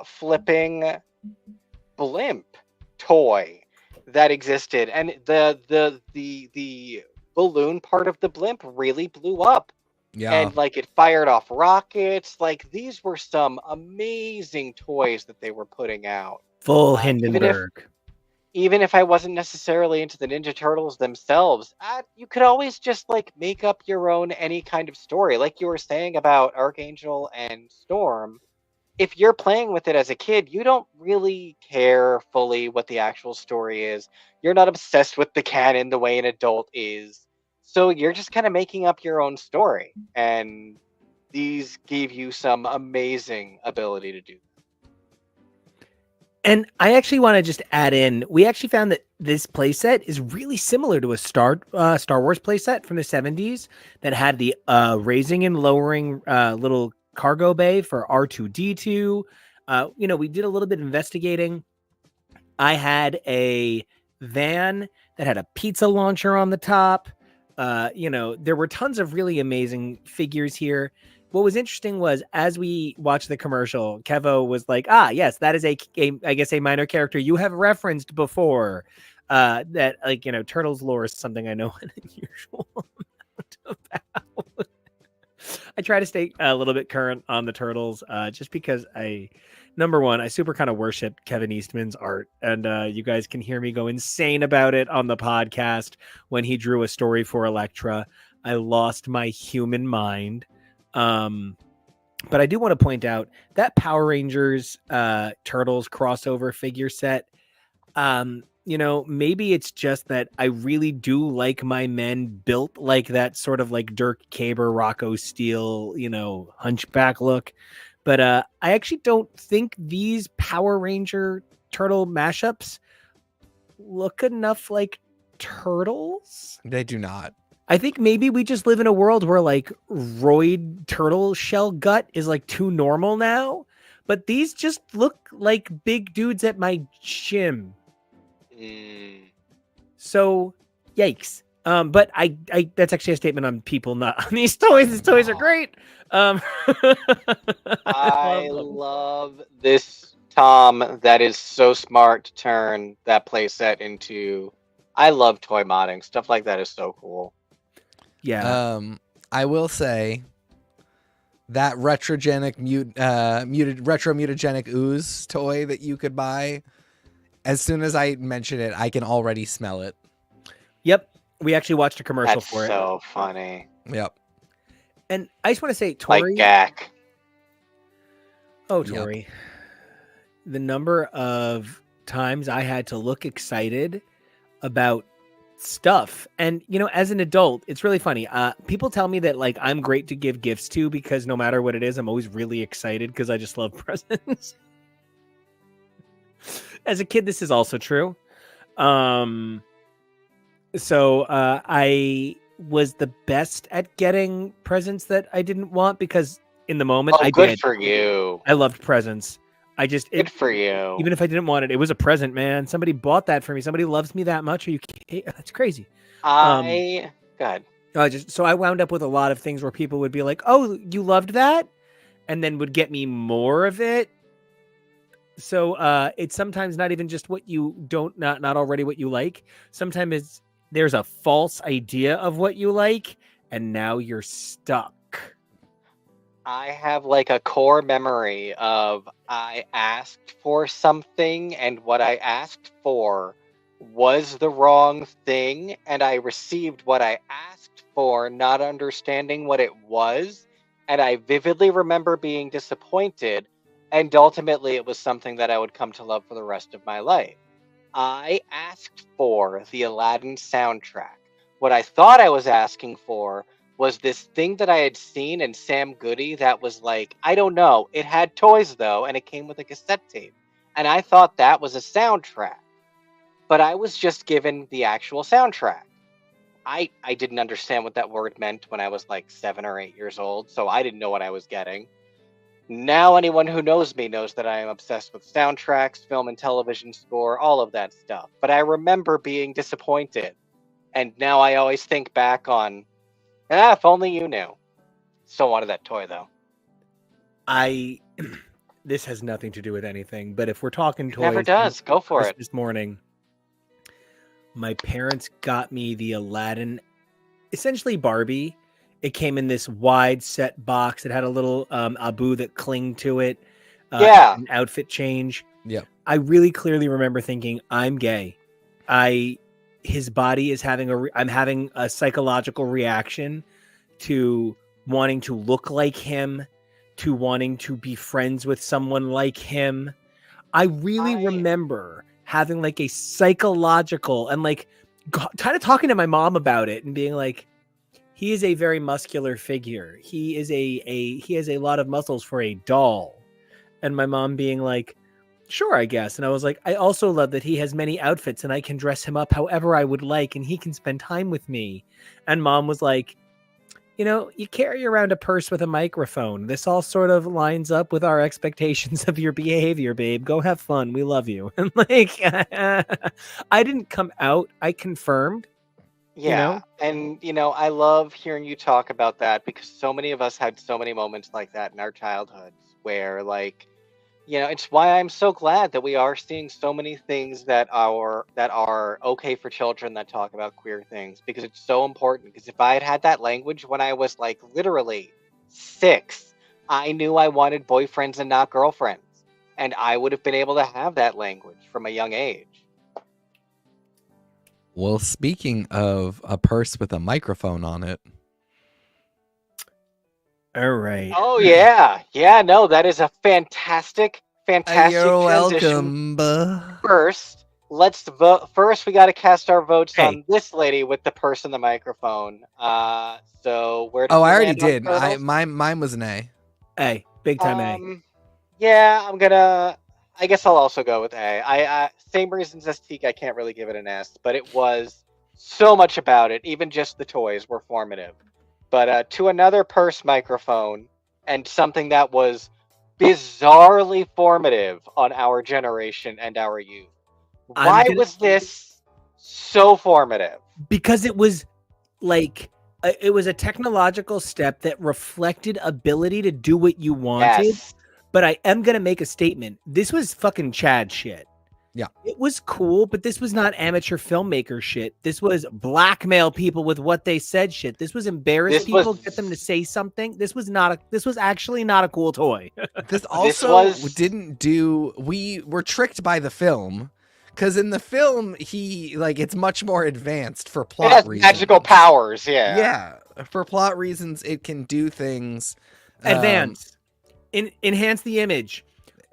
flipping blimp toy that existed, and the balloon part of the blimp really blew up. Yeah. And like it fired off rockets. Like, these were some amazing toys that they were putting out. Full Hindenburg. Even if I wasn't necessarily into the Ninja Turtles themselves, you could always just like make up your own any kind of story. Like you were saying about Archangel and Storm. If you're playing with it as a kid, you don't really care fully what the actual story is. You're not obsessed with the canon the way an adult is. So you're just kind of making up your own story. And these gave you some amazing ability to do. And I actually want to just add in, we actually found that this playset is really similar to a Star Wars playset from the 70s that had the raising and lowering little cargo bay for R2-D2. You know, we did a little bit of investigating. I had a van that had a pizza launcher on the top. You know, there were tons of really amazing figures here. What was interesting was, as we watched the commercial, Kevo was like, yes, that is I guess a minor character you have referenced before. That, like, you know, Turtles lore is something I know an unusual amount about. I try to stay a little bit current on the Turtles, just because number one, I super kind of worship Kevin Eastman's art, and you guys can hear me go insane about it on the podcast when he drew a story for Elektra. I lost my human mind. But I do want to point out that Power Rangers Turtles crossover figure set, you know, maybe it's just that I really do like my men built like that sort of like Dirk Caber, Rocco Steele, you know, hunchback look. But I actually don't think these Power Ranger Turtle mashups look enough like Turtles. They do not. I think maybe we just live in a world where like roid turtle shell gut is like too normal now, but these just look like big dudes at my gym. So yikes. But I that's actually a statement on people, not on these toys. These toys are great. I love this Tom that is so smart to turn that playset into. I love toy modding. Stuff like that is so cool. Yeah. I will say that retrogenic retro mutagenic ooze toy that you could buy, as soon as I mention it, I can already smell it. Yep. We actually watched a commercial That's for it. so funny. Yep. And I just want to say, Tori. Like Gak. Oh, Tori. Yep. The number of times I had to look excited about stuff. And as an adult, it's really funny. People tell me that like I'm great to give gifts to because no matter what it is, I'm always really excited because I just love presents. As a kid, this is also true. So I was the best at getting presents that I didn't want because in the moment I good did. for you. I loved presents. Good for you. Even if I didn't want it, it was a present, man. Somebody bought that for me. Somebody loves me that much. Are you kidding? That's crazy. Go ahead. So I wound up with a lot of things where people would be like, "Oh, you loved that," and then would get me more of it. So it's sometimes not even just what you don't not already what you like. Sometimes there's a false idea of what you like, and now you're stuck. I have like a core memory of I asked for something, and what I asked for was the wrong thing, and I received what I asked for, not understanding what it was, and I vividly remember being disappointed, and ultimately it was something that I would come to love for the rest of my life. I asked for the Aladdin soundtrack. What I thought I was asking for was this thing that I had seen in Sam Goody that was like, I don't know, it had toys though, and it came with a cassette tape. And I thought that was a soundtrack. But I was just given the actual soundtrack. I didn't understand what that word meant when I was like 7 or 8 years old, so I didn't know what I was getting. Now anyone who knows me knows that I am obsessed with soundtracks, film and television score, all of that stuff. But I remember being disappointed. And now I always think back on, if only you knew. Still wanted that toy, though. This has nothing to do with anything, but if we're talking toys... Never does. Go for it. This morning, my parents got me the Aladdin, essentially Barbie. It came in this wide set box. It had a little Abu that clinged to it. An outfit change. Yeah. I really clearly remember thinking, I'm gay. His body is I'm having a psychological reaction to wanting to look like him, to wanting to be friends with someone like him. I really remember having like a psychological and like kind of talking to my mom about it and being like, he is a very muscular figure. He has a lot of muscles for a doll. And my mom being like, sure, I guess. And I was like, I also love that he has many outfits and I can dress him up however I would like and he can spend time with me. And mom was like, you carry around a purse with a microphone. This all sort of lines up with our expectations of your behavior, babe. Go have fun. We love you. And like, I didn't come out. I confirmed. Yeah. And, I love hearing you talk about that because so many of us had so many moments like that in our childhoods where like, it's why I'm so glad that we are seeing so many things that are okay for children that talk about queer things because it's so important. Because if I had had that language when I was like literally 6, I knew I wanted boyfriends and not girlfriends, and I would have been able to have that language from a young age. Well, speaking of a purse with a microphone on it. All right. Oh yeah, no, that is a fantastic You're transition. welcome. First, let's vote. First, we got to cast our votes on this lady with the purse and the microphone. So where? I already did. Mine was an A. A, big time A. Yeah, I guess I'll also go with A. I same reasons as Teak. I can't really give it an S, but it was so much about it. Even just the toys were formative. But to another purse microphone and something that was bizarrely formative on our generation and our youth. Why was this so formative? Because it was like it was a technological step that reflected ability to do what you wanted. Yes. But I am gonna make a statement. This was fucking Chad shit. Yeah. It was cool, but this was not amateur filmmaker shit. This was blackmail people with what they said shit. This was embarrass people, get them to say something. This was actually not a cool toy. This also didn't do, we were tricked by the film. Because in the film, it's much more advanced for plot reasons. Magical powers, yeah. Yeah. For plot reasons, it can do things. Advance. Enhance the image.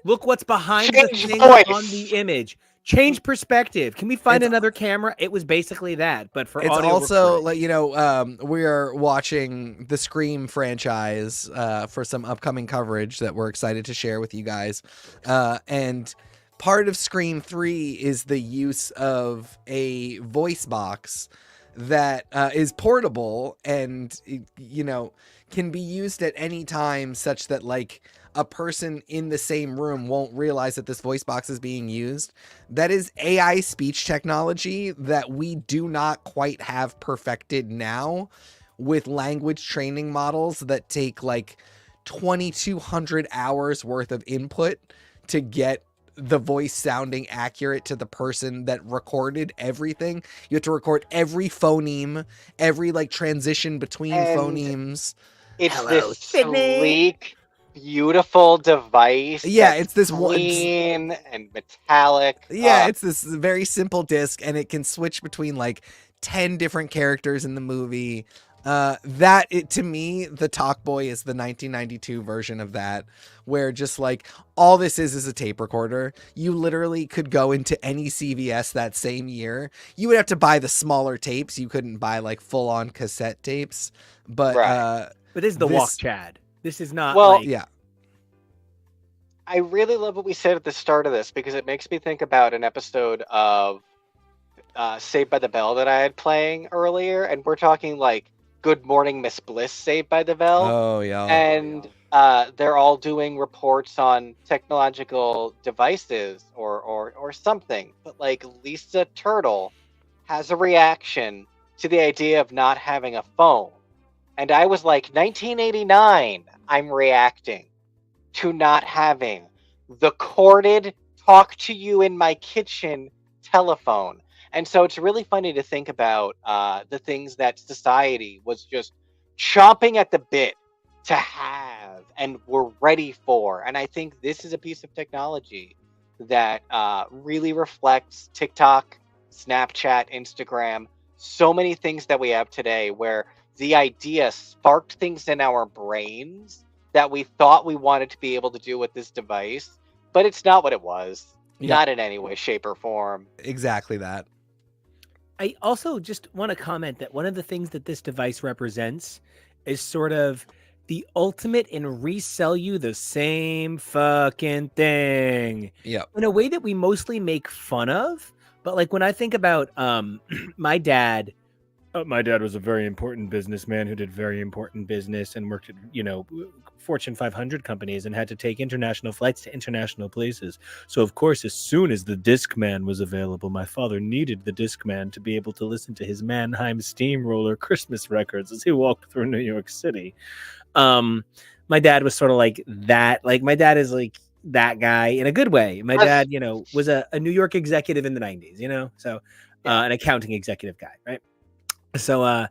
Look what's behind the thing on the image. Change perspective. Can we find It's- another camera? It was basically that, but for It's audio also recording. like, you know, we are watching the Scream franchise for some upcoming coverage that we're excited to share with you guys. And part of Scream 3 is the use of a voice box that is portable and, you know, can be used at any time, such that like a person in the same room won't realize that this voice box is being used. That is AI speech technology that we do not quite have perfected now, with language training models that take like 2,200 hours worth of input to get the voice sounding accurate to the person that recorded everything. You have to record every phoneme, every like transition between And phonemes. it's Hello, this Sydney. sleek, beautiful device Yeah, that's it's this one. clean and metallic. Yeah, it's this very simple disc, and it can switch between like 10 different characters in the movie. To me, the Talk Boy is the 1992 version of that, where just like all this is a tape recorder. You literally could go into any CVS that same year. You would have to buy the smaller tapes. You couldn't buy like full on cassette tapes. But Right. But this is the this- walk, Chad. This is not Well, like yeah, I really love what we said at the start of this, because it makes me think about an episode of Saved by the Bell that I had playing earlier, and we're talking like Good Morning Miss Bliss Saved by the Bell. oh yeah, And they're all doing reports on technological devices or something. But like Lisa Turtle has a reaction to the idea of not having a phone. And I was like, 1989, I'm reacting to not having the corded talk to you in my kitchen telephone. And so it's really funny to think about the things that society was just chomping at the bit to have and were ready for. And I think this is a piece of technology that really reflects TikTok, Snapchat, Instagram, so many things that we have today, where the idea sparked things in our brains that we thought we wanted to be able to do with this device, but it's not what it was. Yeah. Not in any way, shape, or form. exactly that. I also just want to comment that one of the things that this device represents is sort of the ultimate in resell you the same fucking thing Yep. in a way that we mostly make fun of. But like when I think about my dad was a very important businessman who did very important business and worked at, Fortune 500 companies and had to take international flights to international places. So, of course, as soon as the Discman was available, my father needed the Discman to be able to listen to his Mannheim Steamroller Christmas records as he walked through New York City. My dad was sort of like that. Like, my dad is like that guy in a good way. My dad, was a New York executive in the 90s, so an accounting executive guy, right? So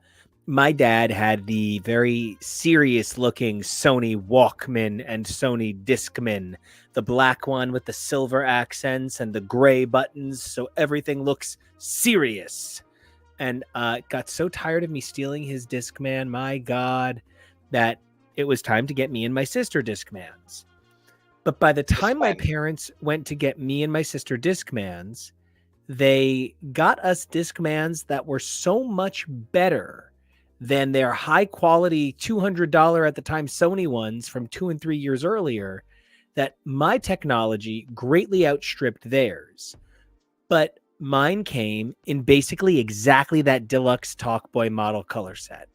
my dad had the very serious looking Sony Walkman and Sony Discman, the black one with the silver accents and the gray buttons, so everything looks serious. And got so tired of me stealing his Discman, my God, that it was time to get me and my sister Discmans. But by the time my parents went to get me and my sister Discmans, they got us Discmans that were so much better than their high quality $200 at the time Sony ones from 2 and 3 years earlier, that my technology greatly outstripped theirs. But mine came in basically exactly that deluxe Talkboy model color set.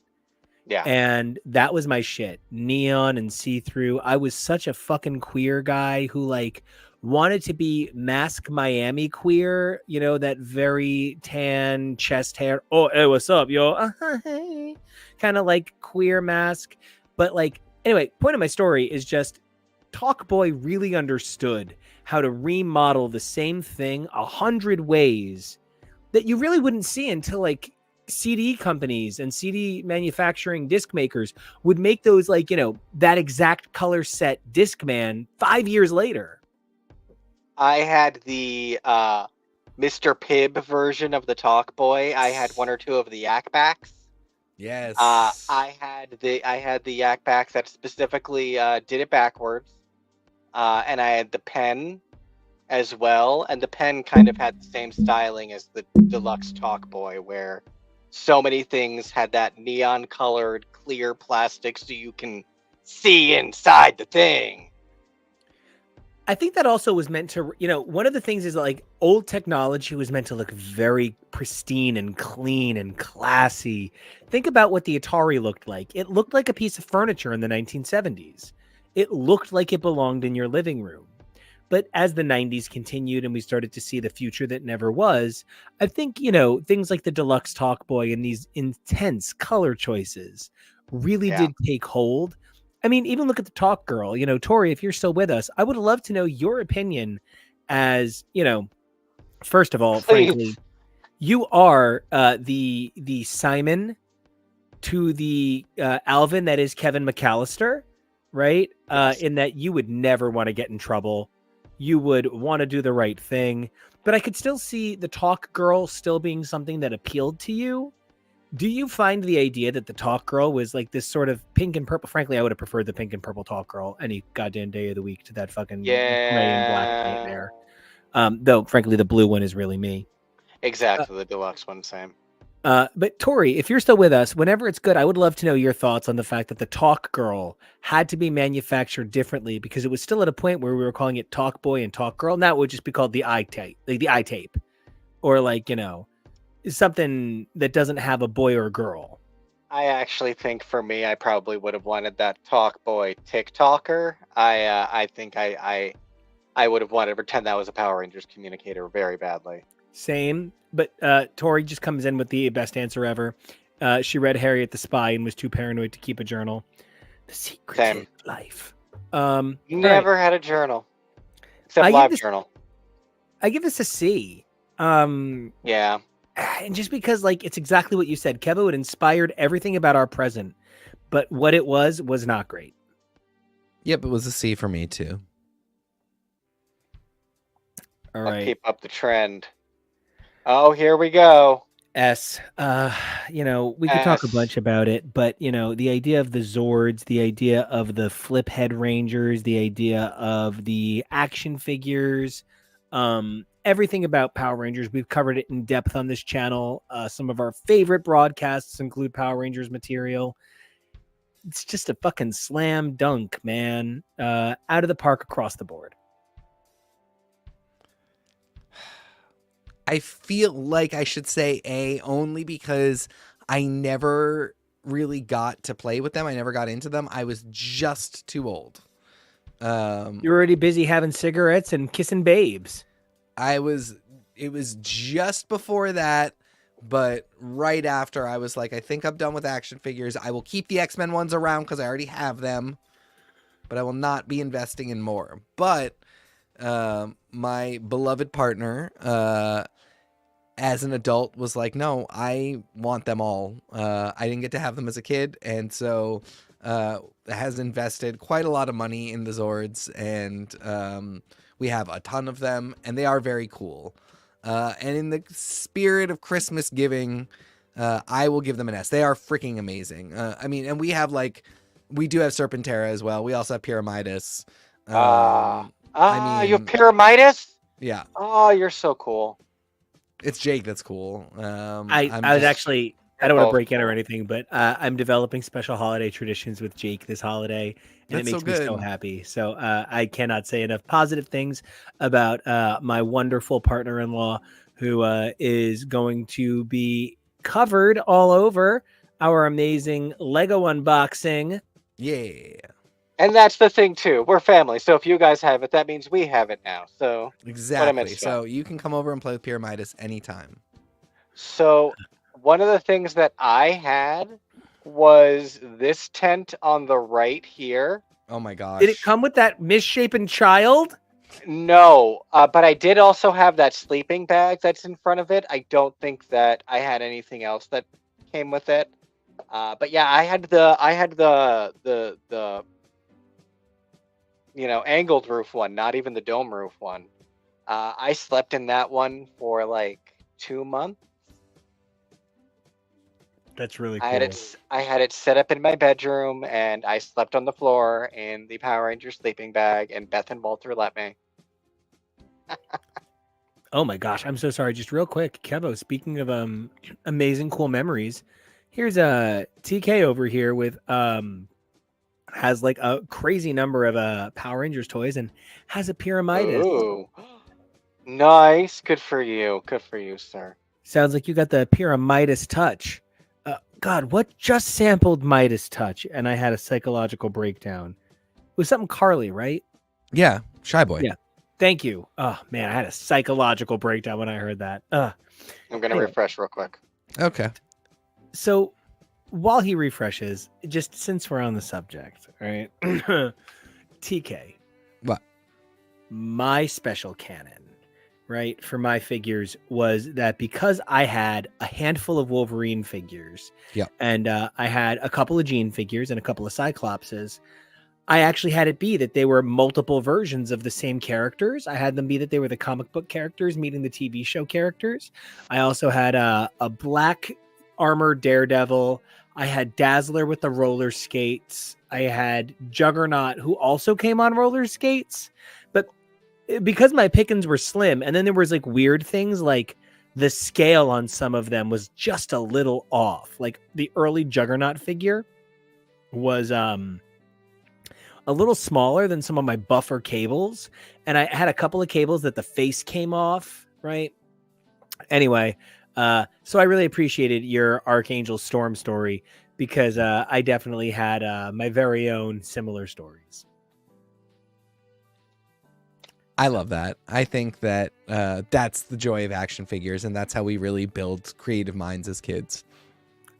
Yeah. And that was my shit. Neon and see-through. I was such a fucking queer guy who like wanted to be Mask Miami queer, that very tan chest hair. Oh, hey, what's up, yo? Hey. Kind of like queer Mask. But like, anyway, point of my story is just Talkboy really understood how to remodel the same thing 100 ways that you really wouldn't see until like CD companies and CD manufacturing disc makers would make those like, that exact color set Discman 5 years later. I had the Mr. Pibb version of the Talkboy. I had one or two of the Yak Backs. Yes. I had the Yak Backs that specifically did it backwards. And I had the pen as well, and the pen kind of had the same styling as the deluxe Talk Boy, where so many things had that neon colored clear plastic so you can see inside the thing. I think that also was meant to, one of the things is like old technology was meant to look very pristine and clean and classy. Think about what the Atari looked like. It looked like a piece of furniture in the 1970s. It looked like it belonged in your living room. But as the 90s continued and we started to see the future that never was, I think, things like the Deluxe Talk Boy and these intense color choices really did take hold. I mean, even look at the Talk Girl, Tori, if you're still with us, I would love to know your opinion as, first of all, frankly, you are the Simon to the Alvin that is Kevin McAllister, right? Yes. In that you would never want to get in trouble. You would want to do the right thing. But I could still see the Talk Girl still being something that appealed to you. Do you find the idea that the Talk Girl was like this sort of pink and purple? Frankly, I would have preferred the pink and purple Talk Girl any goddamn day of the week to that fucking gray and black nightmare. Though, frankly, the blue one is really me. Exactly, the deluxe one, same. But Tori, if you're still with us, whenever it's good, I would love to know your thoughts on the fact that the Talk Girl had to be manufactured differently because it was still at a point where we were calling it Talk Boy and Talk Girl. Now it would just be called the iTape, like the iTape, or like something that doesn't have a boy or a girl. I actually think for me, I probably would have wanted that Talk Boy TikToker. I think I would have wanted to pretend that was a Power Rangers communicator very badly. Same, but Tori just comes in with the best answer ever. She read Harriet the Spy and was too paranoid to keep a journal. The secretive life. Never had a journal, except journal. I give this a C. Yeah. And just because, like, it's exactly what you said. Kevo, it inspired everything about our present, but what it was not great. Yep, it was a C for me too. All right. I'll keep up the trend. Oh, here we go. S. We could talk a bunch about it, but the idea of the Zords, the idea of the flip head Rangers, the idea of the action figures, everything about Power Rangers, we've covered it in depth on this channel. Some of our favorite broadcasts include Power Rangers material. It's just a fucking slam dunk, man. Out of the park across the board. I feel like I should say A only because I never really got to play with them. I never got into them. I was just too old. You're already busy having cigarettes and kissing babes. It was just before that, but right after I was like, I think I'm done with action figures. I will keep the X-Men ones around because I already have them, but I will not be investing in more. But my beloved partner, as an adult, was like, no, I want them all. I didn't get to have them as a kid, and so has invested quite a lot of money in the Zords, and we have a ton of them, and they are very cool. And in the spirit of Christmas giving, I will give them an S. They are freaking amazing. And we do have Serpentera as well. We also have Pyramidas. You have Pyramidas? Yeah. Oh, you're so cool. It's Jake that's cool. I don't want to break in or anything, but I'm developing special holiday traditions with Jake this holiday, and That's it makes so me so happy. So I cannot say enough positive things about my wonderful partner-in-law, who is going to be covered all over our amazing Lego unboxing. Yeah. And that's the thing too. We're family, so if you guys have it, that means we have it now. So exactly. So you can come over and play with Pyramidas anytime. So one of the things that I had was this tent on the right here. Oh my gosh! Did it come with that misshapen child? No, but I did also have that sleeping bag that's in front of it. I don't think that I had anything else that came with it. But yeah, I had the angled roof one, not even the dome roof one. I slept in that one for like 2 months. That's really cool. I had it set up in my bedroom, and I slept on the floor in the Power Ranger sleeping bag, and Beth and Walter let me. Oh my gosh, I'm so sorry. Just real quick, Kevo, speaking of amazing cool memories, here's a TK over here with has like a crazy number of Power Rangers toys and has a Pyramidas. Ooh. Nice. Good for you. Good for you, sir. Sounds like you got the Pyramidas touch. God, what just sampled Midas touch? And I had a psychological breakdown. It was something Carly, right? Yeah, Shy Boy. Yeah. Thank you. Oh man, I had a psychological breakdown when I heard that. I'm gonna Anyway. refresh real quick. Okay. So while he refreshes, just since we're on the subject, all right? TK. What? My special canon, right, for my figures was that because I had a handful of Wolverine figures, Yep. and I had a couple of Jean figures and a couple of Cyclopses, I actually had it be that they were multiple versions of the same characters. I had them be that they were the comic book characters meeting the TV show characters. I also had a black armored Daredevil. I had Dazzler with the roller skates. I had Juggernaut, who also came on roller skates. But because my pickings were slim, and then there was like weird things like the scale on some of them was just a little off. Like the early Juggernaut figure was a little smaller than some of my buffer cables, and I had a couple of cables that the face came off, right? Anyway, so I really appreciated your Archangel Storm story because I definitely had my very own similar stories. I love that. I think that that's the joy of action figures, and that's how we really build creative minds as kids.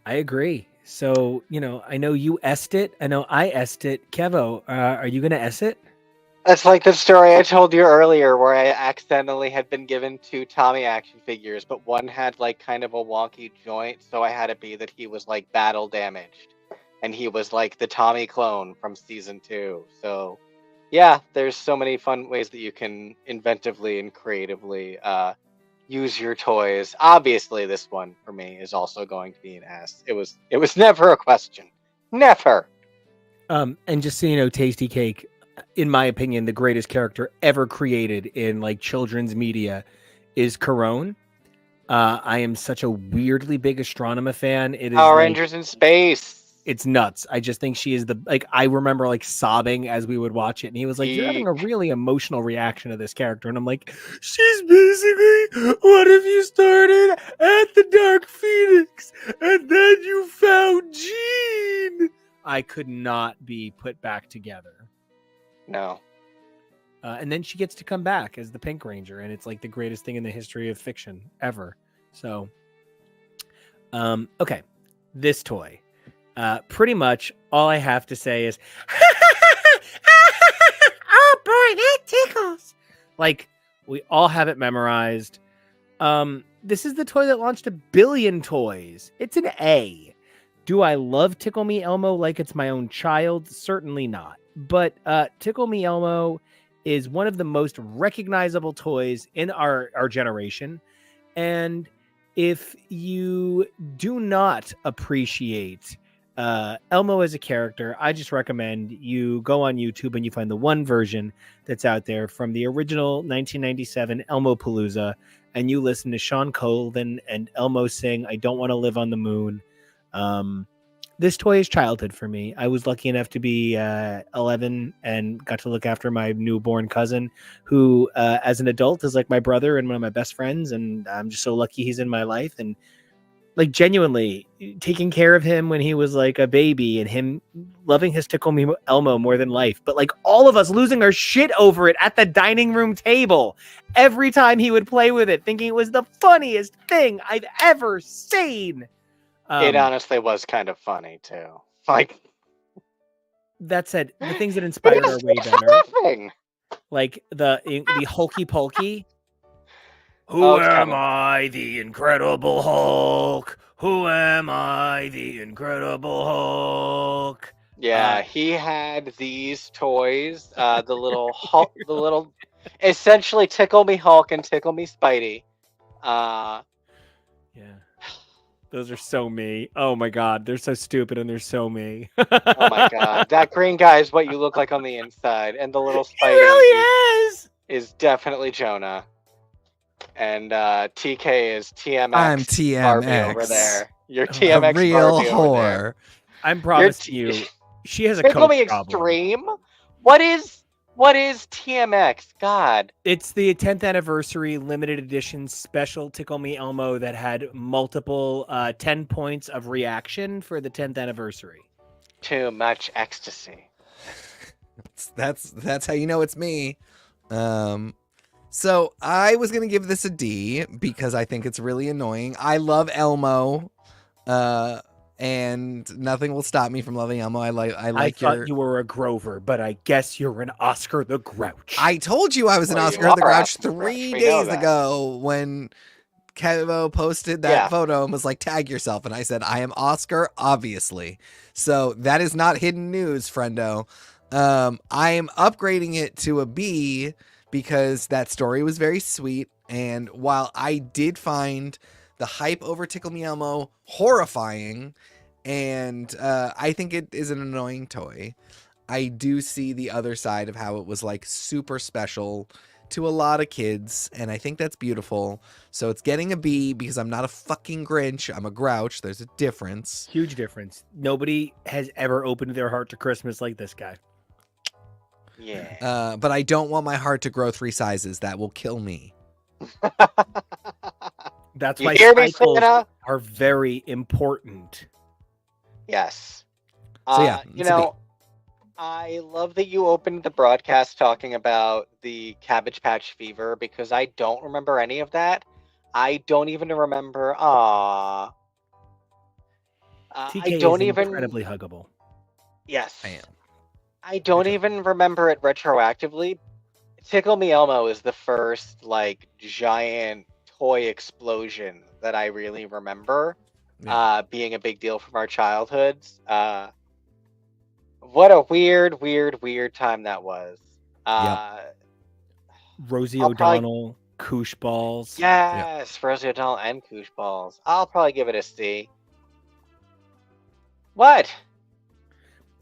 I agree. So, I know you S'd it. I know I S'd it. Kevo, are you going to S it? That's like the story I told you earlier where I accidentally had been given 2 Tommy action figures, but one had like kind of a wonky joint, so I had it be that he was like battle damaged. And he was like the Tommy clone from season 2. So yeah, there's so many fun ways that you can inventively and creatively use your toys. Obviously, this one for me is also going to be an S. It was never a question. Never. And just so you know, Tasty Cake, in my opinion, the greatest character ever created in like children's media is Corone. I am such a weirdly big Astronema fan. It is Power like, Rangers in space. it's nuts. I just think she is I remember like sobbing as we would watch it, and he was like, "You're having a really emotional reaction to this character," and I'm like, "She's basically what if you started at the Dark Phoenix and then you found Jean." I could not be put back together. No. And then she gets to come back as the Pink Ranger, and it's like the greatest thing in the history of fiction ever. So, okay, this toy. Pretty much all I have to say is, oh boy, that tickles. Like, we all have it memorized. This is the toy that launched 1 billion toys. It's an A. Do I love Tickle Me Elmo like it's my own child? Certainly not. But Tickle Me Elmo is one of the most recognizable toys in our generation. And if you do not appreciate Elmo as a character, I just recommend you go on YouTube and you find the one version that's out there from the original 1997 Elmo Palooza, and you listen to Sean Colvin and Elmo sing "I Don't Want to Live on the Moon." This toy is childhood for me. I was lucky enough to be 11 and got to look after my newborn cousin, who as an adult is like my brother and one of my best friends, and I'm just so lucky he's in my life. And like genuinely taking care of him when he was like a baby, and him loving his Tickle Me Elmo more than life. But like all of us losing our shit over it at the dining room table every time he would play with it, thinking it was the funniest thing I've ever seen. It honestly was kind of funny too. Like, that said, the things that inspired are way better. Laughing. Like the Hulky Pulky. Who Oh, it's am coming. I, the Incredible Hulk? Who am I, the Incredible Hulk? Yeah, he had these toys, the little Hulk, the little, essentially Tickle Me Hulk and Tickle Me Spidey. Yeah. Those are so me. Oh my god, they're so stupid and they're so me. Oh my god, that green guy is what you look like on the inside, and the little He Spidey. really is. is definitely Jonah. And TK is TMX. I'm Barbie TMX. over there. You're A TMX A real Barbie over there. whore. I'm promising you, she has a Tickle coke Me problem. Extreme? What is TMX? God. It's the 10th anniversary limited edition special Tickle Me Elmo that had multiple 10 points of reaction for the 10th anniversary. Too much ecstasy. That's how you know it's me. So I was gonna give this a D because I think it's really annoying. I love Elmo, and nothing will stop me from loving Elmo. I thought you were a Grover, but I guess you're an Oscar the Grouch. I told you I was an Well, Oscar you the are Grouch Oscar the Grouch. 3 We know days that. ago when Kevo posted that photo and was like, tag yourself. And I said, I am Oscar, obviously. So that is not hidden news, friendo. I am upgrading it to a B because that story was very sweet. And while I did find the hype over Tickle Me Elmo horrifying, and I think it is an annoying toy, I do see the other side of how it was like super special to a lot of kids, and I think that's beautiful. So it's getting a B because I'm not a fucking Grinch. I'm a Grouch. There's a difference. Huge difference. Nobody has ever opened their heart to Christmas like this guy. Yeah. But I don't want my heart to grow 3 sizes. That will kill me. That's You why hear me, cycles Santa? are very important. Yes. So yeah, You it's a B. know, I love that you opened the broadcast talking about the Cabbage Patch Fever because I don't remember any of that. I don't even remember. TK I don't is even. incredibly huggable. Yes. I am. I don't Okay. even remember it retroactively. Tickle Me Elmo is the first like giant toy explosion that I really remember being a big deal from our childhoods. What a weird time that was. Rosie I'll probably- O'Donnell, Koosh Balls. Yes, Rosie O'Donnell and Koosh Balls. I'll probably give it a C. What?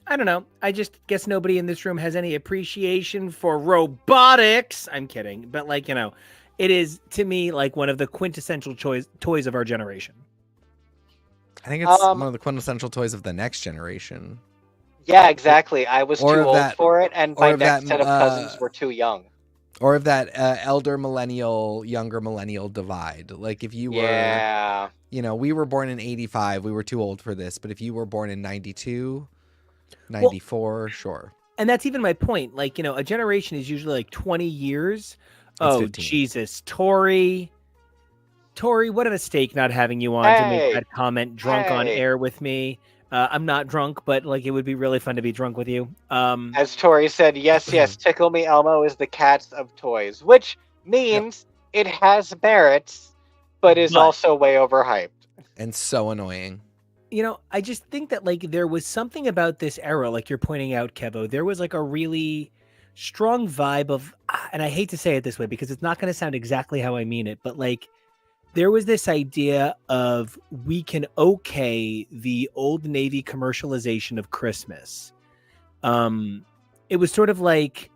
I don't know. I just guess nobody in this room has any appreciation for robotics. I'm kidding. But like, you know, it is to me like one of the quintessential toys of our generation. I think it's one of the quintessential toys of the next generation. Yeah, exactly. I was too Or of old that- for it, and or my of next that, set of cousins were too young. Or of that elder millennial, younger millennial divide. Like if you were, Yeah. you know, we were born in 85. We were too old for this. But if you were born in 92, 94, sure. And that's even my point. Like, you know, a generation is usually like 20 years. It's Oh, 15. Jesus. Tori, what a mistake not having you on to make that comment drunk on air with me. I'm not drunk, but like it would be really fun to be drunk with you. As Tori said, yes, Tickle Me Elmo is the cats of toys, which means it has merits, but is also way overhyped. And so annoying. You know, I just think that like there was something about this era, like you're pointing out, Kevo. There was like a really strong vibe of, and I hate to say it this way because it's not going to sound exactly how I mean it, but like there was this idea of we can okay the old Navy commercialization of Christmas. It was sort of like,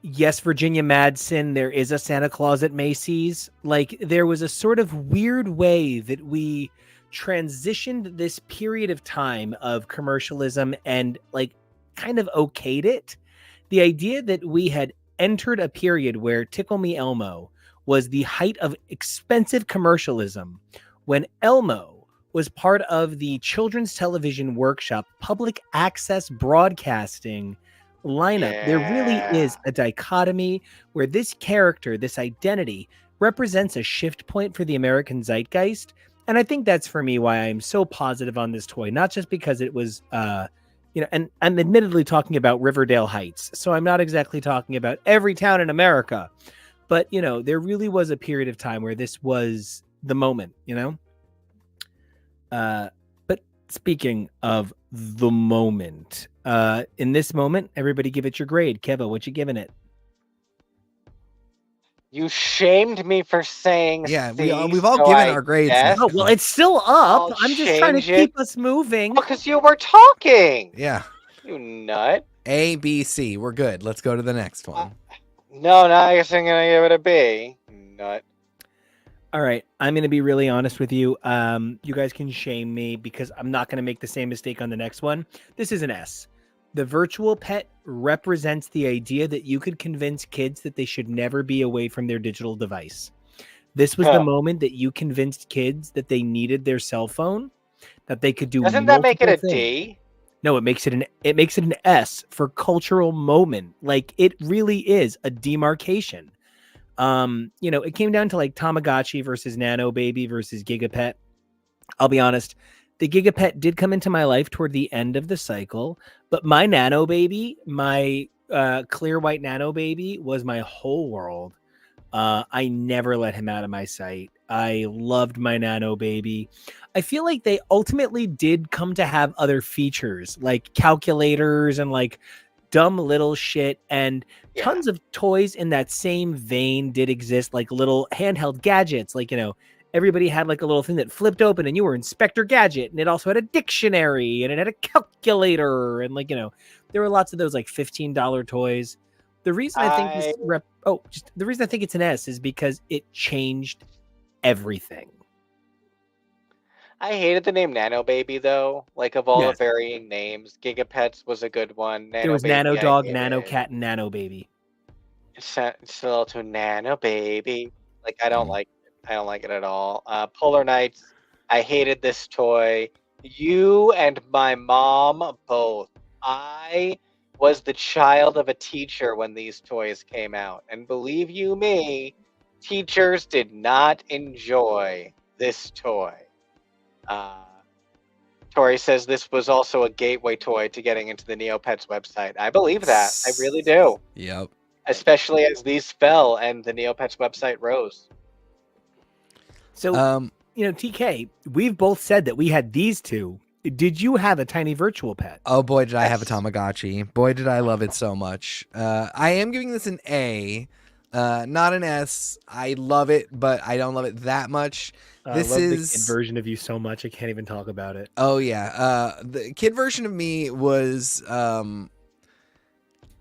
yes, Virginia Madsen, there is a Santa Claus at Macy's. Like there was a sort of weird way that we transitioned this period of time of commercialism and like kind of okayed it. The idea that we had entered a period where Tickle Me Elmo was the height of expensive commercialism when Elmo was part of the Children's Television Workshop public access broadcasting lineup. There really is a dichotomy where this character, this identity, represents a shift point for the American zeitgeist. And I think that's for me why I'm so positive on this toy, not just because it was, you know, and I'm admittedly talking about Riverdale Heights. So I'm not exactly talking about every town in America. But, you know, there really was a period of time where this was the moment, you know? But speaking of the moment, in this moment, everybody give it your grade. Kevo, what you giving it? You shamed me for saying we've all given our grades now. Oh, well, it's still up. I'm just trying to keep us moving. Because you were talking. Yeah. You nut. A, B, C. We're good. Let's go to the next one. No, not I guess I'm gonna give it a B. Nut. All right, I'm going to be really honest with you. You guys can shame me because I'm not going to make the same mistake on the next one. This is an S. The virtual pet represents the idea that you could convince kids that they should never be away from their digital device. This was the Huh. moment that you convinced kids that they needed their cell phone, that they could do Doesn't that make it multiple a things. D? No, it makes it an S for cultural moment. Like it really is a demarcation. It came down to like Tamagotchi versus Nano Baby versus Gigapet. I'll be honest, the Gigapet did come into my life toward the end of the cycle, but my Nano Baby, my clear white Nano Baby, was my whole world. I never let him out of my sight. I loved my Nano Baby. I feel like they ultimately did come to have other features like calculators and like dumb little shit, and Yeah. tons of toys in that same vein did exist, like little handheld gadgets. Like, everybody had like a little thing that flipped open and you were Inspector Gadget, and it also had a dictionary and it had a calculator, and like, there were lots of those like $15 toys. The reason I think I the reason I think it's an S is because it changed everything. hated the name Nano Baby though. Like of all Yes. the varying names, Gigapets was a good one. There Nano was Baby, Nano I Dog, hated. Nano Cat, and Nano Baby. It's a little too Nano Baby. Like I don't like it. I don't like it at all. Polar Knights. I hated this toy. You and my mom both. I was the child of a teacher when these toys came out, and believe you me, teachers did not enjoy this toy. Tori says this was also a gateway toy to getting into the Neopets website. I believe that. I really do. Yep. Especially as these fell and the Neopets website rose. So, TK, we've both said that we had these two. Did you have a tiny virtual pet? Oh boy, did I have a Yes. Tamagotchi. Boy, did I love it so much. I am giving this an A, not an S. I love it, but I don't love it that much. This I love is the kid version of you so much I can't even talk about it. Oh yeah. The kid version of me was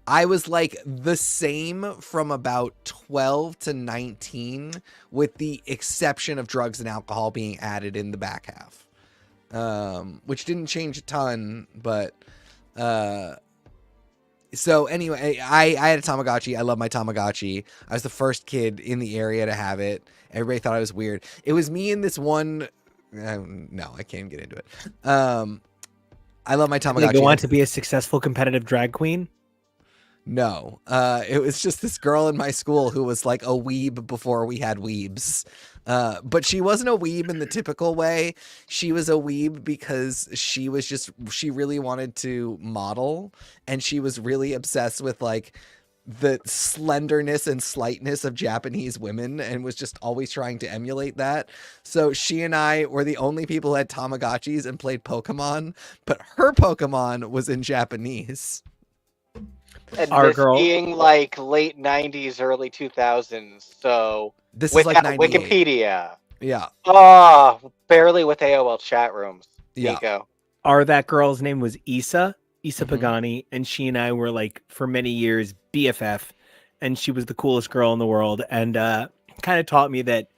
I was like the same from about 12 to 19 with the exception of drugs and alcohol being added in the back half. Which didn't change a ton, but so anyway, I had a Tamagotchi. I love my Tamagotchi. I was the first kid in the area to have it. Everybody thought I was weird. It was me and this one. No, I can't get into it. I love my Did Tamagotchi. they go on to be a successful competitive drag queen? No, it was just this girl in my school who was like a weeb before we had weebs. But she wasn't a weeb in the typical way. She was a weeb because she really wanted to model, and she was really obsessed with like the slenderness and slightness of Japanese women and was just always trying to emulate that. So she and I were the only people who had Tamagotchis and played Pokemon, but her Pokemon was in Japanese. And Our this girl- being like late 90s, early 2000s. So This is like without 98. Wikipedia. Yeah. Barely with AOL chat rooms. Yeah. Nico. That girl's name was Issa Mhm. Pagani, and she and I were like for many years BFF, and she was the coolest girl in the world, and kind of taught me that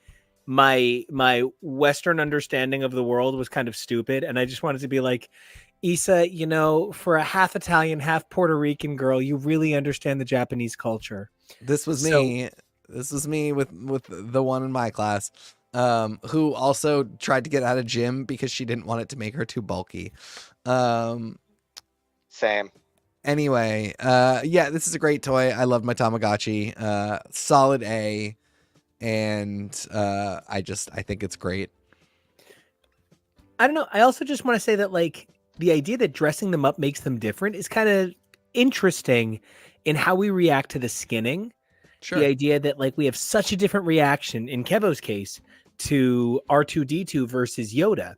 my Western understanding of the world was kind of stupid, and I just wanted to be like, Issa, for a half Italian, half Puerto Rican girl, you really understand the Japanese culture. This was So- me. This was me with the one in my class, who also tried to get out of gym because she didn't want it to make her too bulky. Same. Anyway, yeah, this is a great toy. I love my Tamagotchi. Solid A, and I think it's great. I don't know. I also just want to say that like the idea that dressing them up makes them different is kind of interesting in how we react to the skinning. Sure. The idea that like we have such a different reaction in Kevo's case to R2D2 versus Yoda.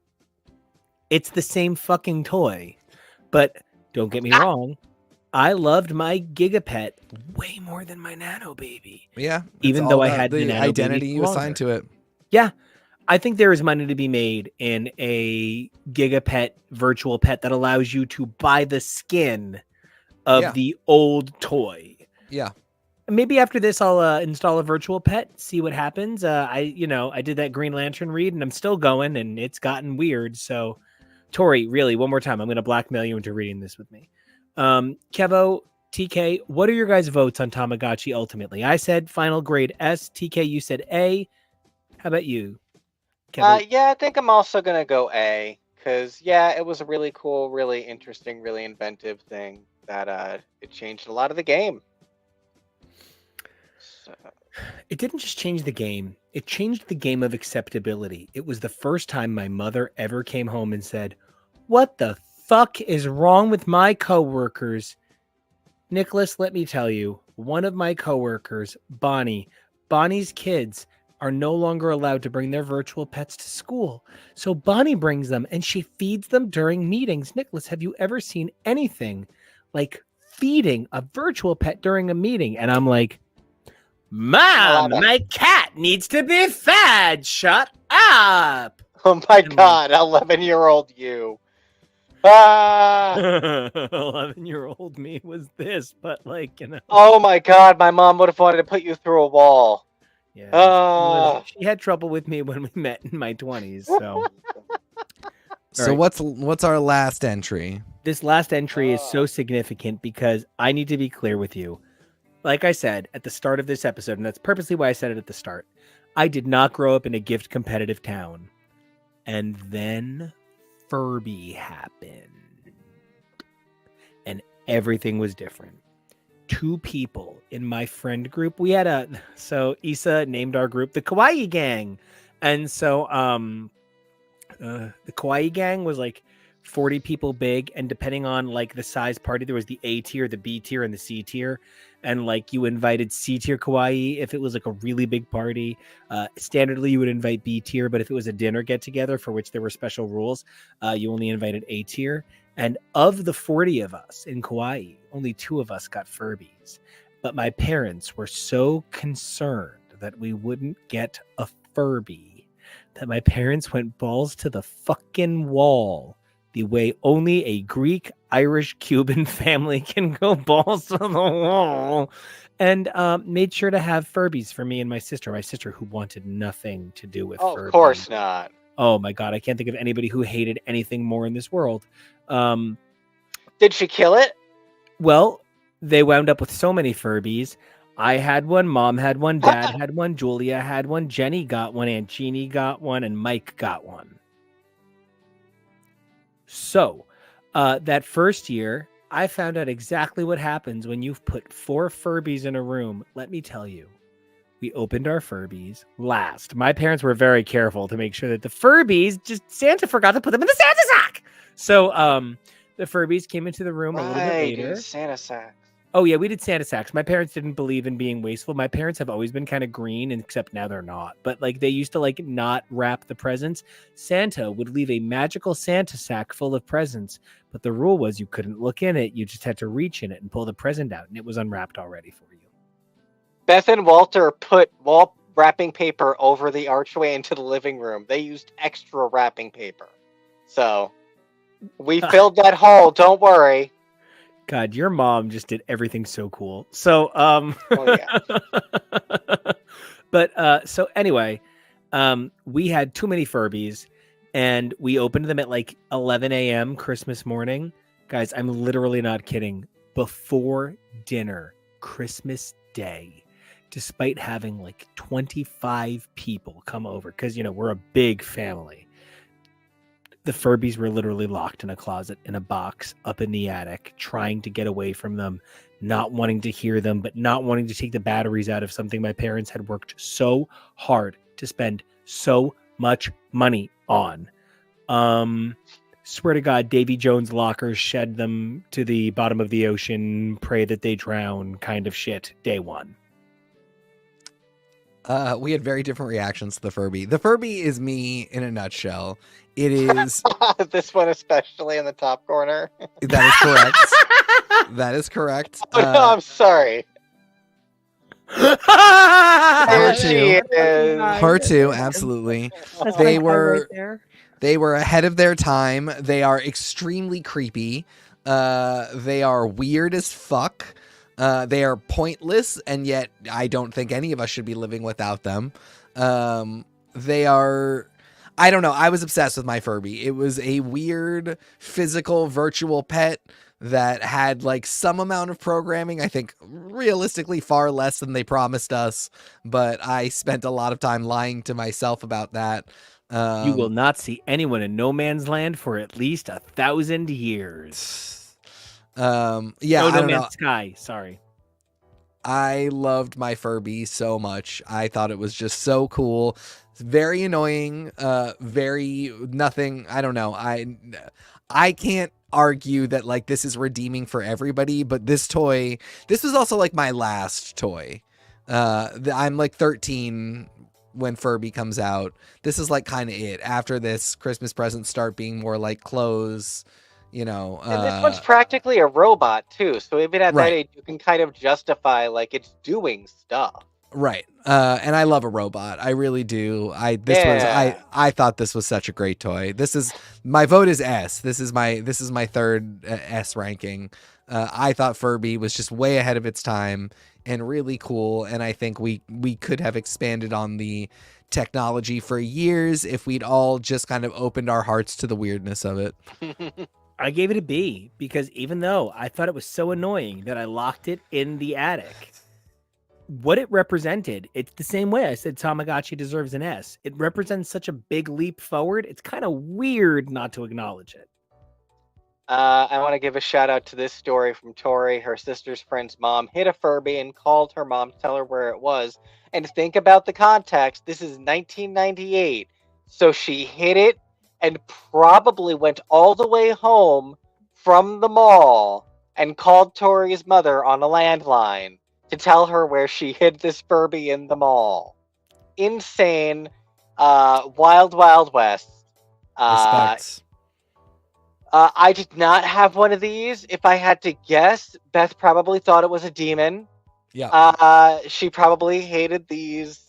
It's the same fucking toy, but don't get me wrong. I loved my Gigapet way more than my Nano Baby. Yeah. Even it's though all I about had the the Nano Baby identity you longer. assigned to it. Yeah. I think there is money to be made in a Gigapet virtual pet that allows you to buy the skin of Yeah. the old toy. Yeah. maybe after this, I'll install a virtual pet, see what happens. I did that Green Lantern read, and I'm still going, and it's gotten weird. So, Tori, really, one more time, I'm going to blackmail you into reading this with me. Kevo, TK, what are your guys' votes on Tamagotchi ultimately? I said final grade S. TK, you said A. How about you, Kevo? Yeah, I think I'm also gonna go A, because it was a really cool, really interesting, really inventive thing that it changed a lot of the game. So, It didn't just change the game. It changed the game of acceptability. It was the first time my mother ever came home and said, "What the fuck is wrong with my coworkers?" Nicholas, let me tell you, one of my coworkers, Bonnie's kids are no longer allowed to bring their virtual pets to school. So Bonnie brings them and she feeds them during meetings. Nicholas, have you ever seen anything like feeding a virtual pet during a meeting? And I'm like, Mom, my cat needs to be fed. Shut up. oh my God, 11-year-old you. Ah! 11-year-old me was this, but Oh my God, my mom would have wanted to put you through a wall. Yeah, she had trouble with me when we met in my 20s. So, So right. what's our last entry? This last entry is so significant because I need to be clear with you. Like I said at the start of this episode, and that's purposely why I said it at the start, I did not grow up in a gift competitive town. And then Furby happened. And everything was different. 2 people in my friend group. We had so Issa named our group the Kawaii Gang. And so the Kawaii Gang was like 40 people big, and depending on like the size party, there was the A tier, the B tier, and the C tier. And like you invited C tier Kawaii if it was like a really big party. Standardly, you would invite B tier, but if it was a dinner get together for which there were special rules, you only invited A tier. And of the 40 of us in Kauai, only 2 of us got Furbies. But my parents were so concerned that we wouldn't get a Furby that my parents went balls to the fucking wall the way only a Greek, Irish, Cuban family can go balls to the wall, and made sure to have Furbies for me and my sister who wanted nothing to do with Furbies. Of course not. Oh my God, I can't think of anybody who hated anything more in this world. Did she kill it? Well, they wound up with so many Furbies. I had one, Mom had one, Dad had one, Julia had one, Jenny got one, Aunt Jeannie got one, and Mike got one. So, that first year, I found out exactly what happens when you've put 4 Furbies in a room. Let me tell you. We opened our Furbies last. My parents were very careful to make sure that the Furbies, Santa forgot to put them in the Santa sack. So the Furbies came into the room a little bit later. Santa sacks. Oh yeah, we did Santa sacks. My parents didn't believe in being wasteful. My parents have always been kind of green, except now they're not. But like they used to like not wrap the presents. Santa would leave a magical Santa sack full of presents, but the rule was you couldn't look in it. You just had to reach in it and pull the present out, and it was unwrapped already for you. Beth and Walter put wall wrapping paper over the archway into the living room. They used extra wrapping paper. So we filled that hole, don't worry. God, your mom just did everything so cool. So Oh, yeah. but so anyway, we had too many Furbies and we opened them at like 11 a.m. Christmas morning. Guys, I'm literally not kidding. Before dinner, Christmas Day. Despite having like 25 people come over, because, we're a big family. The Furbies were literally locked in a closet in a box up in the attic, trying to get away from them, not wanting to hear them, but not wanting to take the batteries out of something my parents had worked so hard to spend so much money on. Swear to God, Davy Jones lockers, shed them to the bottom of the ocean, pray that they drown kind of shit, day one. We had very different reactions to the Furby. The Furby is me in a nutshell. It is this one especially in the top corner. That is correct. That is correct. Oh, no, I'm sorry. Her too. Is. Her too, absolutely. That's They my were right there. They were ahead of their time. They are extremely creepy. They are weird as fuck. They are pointless, and yet I don't think any of us should be living without them. They are, I don't know. I was obsessed with my Furby. It was a weird physical virtual pet that had like some amount of programming. I think realistically far less than they promised us, but I spent a lot of time lying to myself about that. You will not see anyone in no man's land for at least 1,000 years. Yeah, Oh, I no don't man's know. sky. Sorry. I loved my Furby so much. I thought it was just so cool. It's very annoying. Very nothing. I don't know. I can't argue that like this is redeeming for everybody, but this was also like my last toy. I'm like 13 when Furby comes out. This is like kind of it. After this, Christmas presents start being more like clothes. And this one's practically a robot too, so even at that age, you can kind of justify like it's doing stuff. Right. And I love a robot. I really do. I thought this was such a great toy. My vote is S. This is my third S ranking. I thought Furby was just way ahead of its time and really cool. And I think we could have expanded on the technology for years if we'd all just kind of opened our hearts to the weirdness of it. I gave it a B because even though I thought it was so annoying that I locked it in the attic, what it represented, it's the same way I said Tamagotchi deserves an S. It represents such a big leap forward. It's kind of weird not to acknowledge it. I want to give a shout out to this story from Tori. Her sister's friend's mom hid a Furby and called her mom to tell her where it was. And think about the context. This is 1998. So she hid it and probably went all the way home from the mall and called Tori's mother on a landline to tell her where she hid this Furby in the mall. Insane. Wild, wild west. Respects. I did not have one of these. If I had to guess, Beth probably thought it was a demon. Yeah. She probably hated these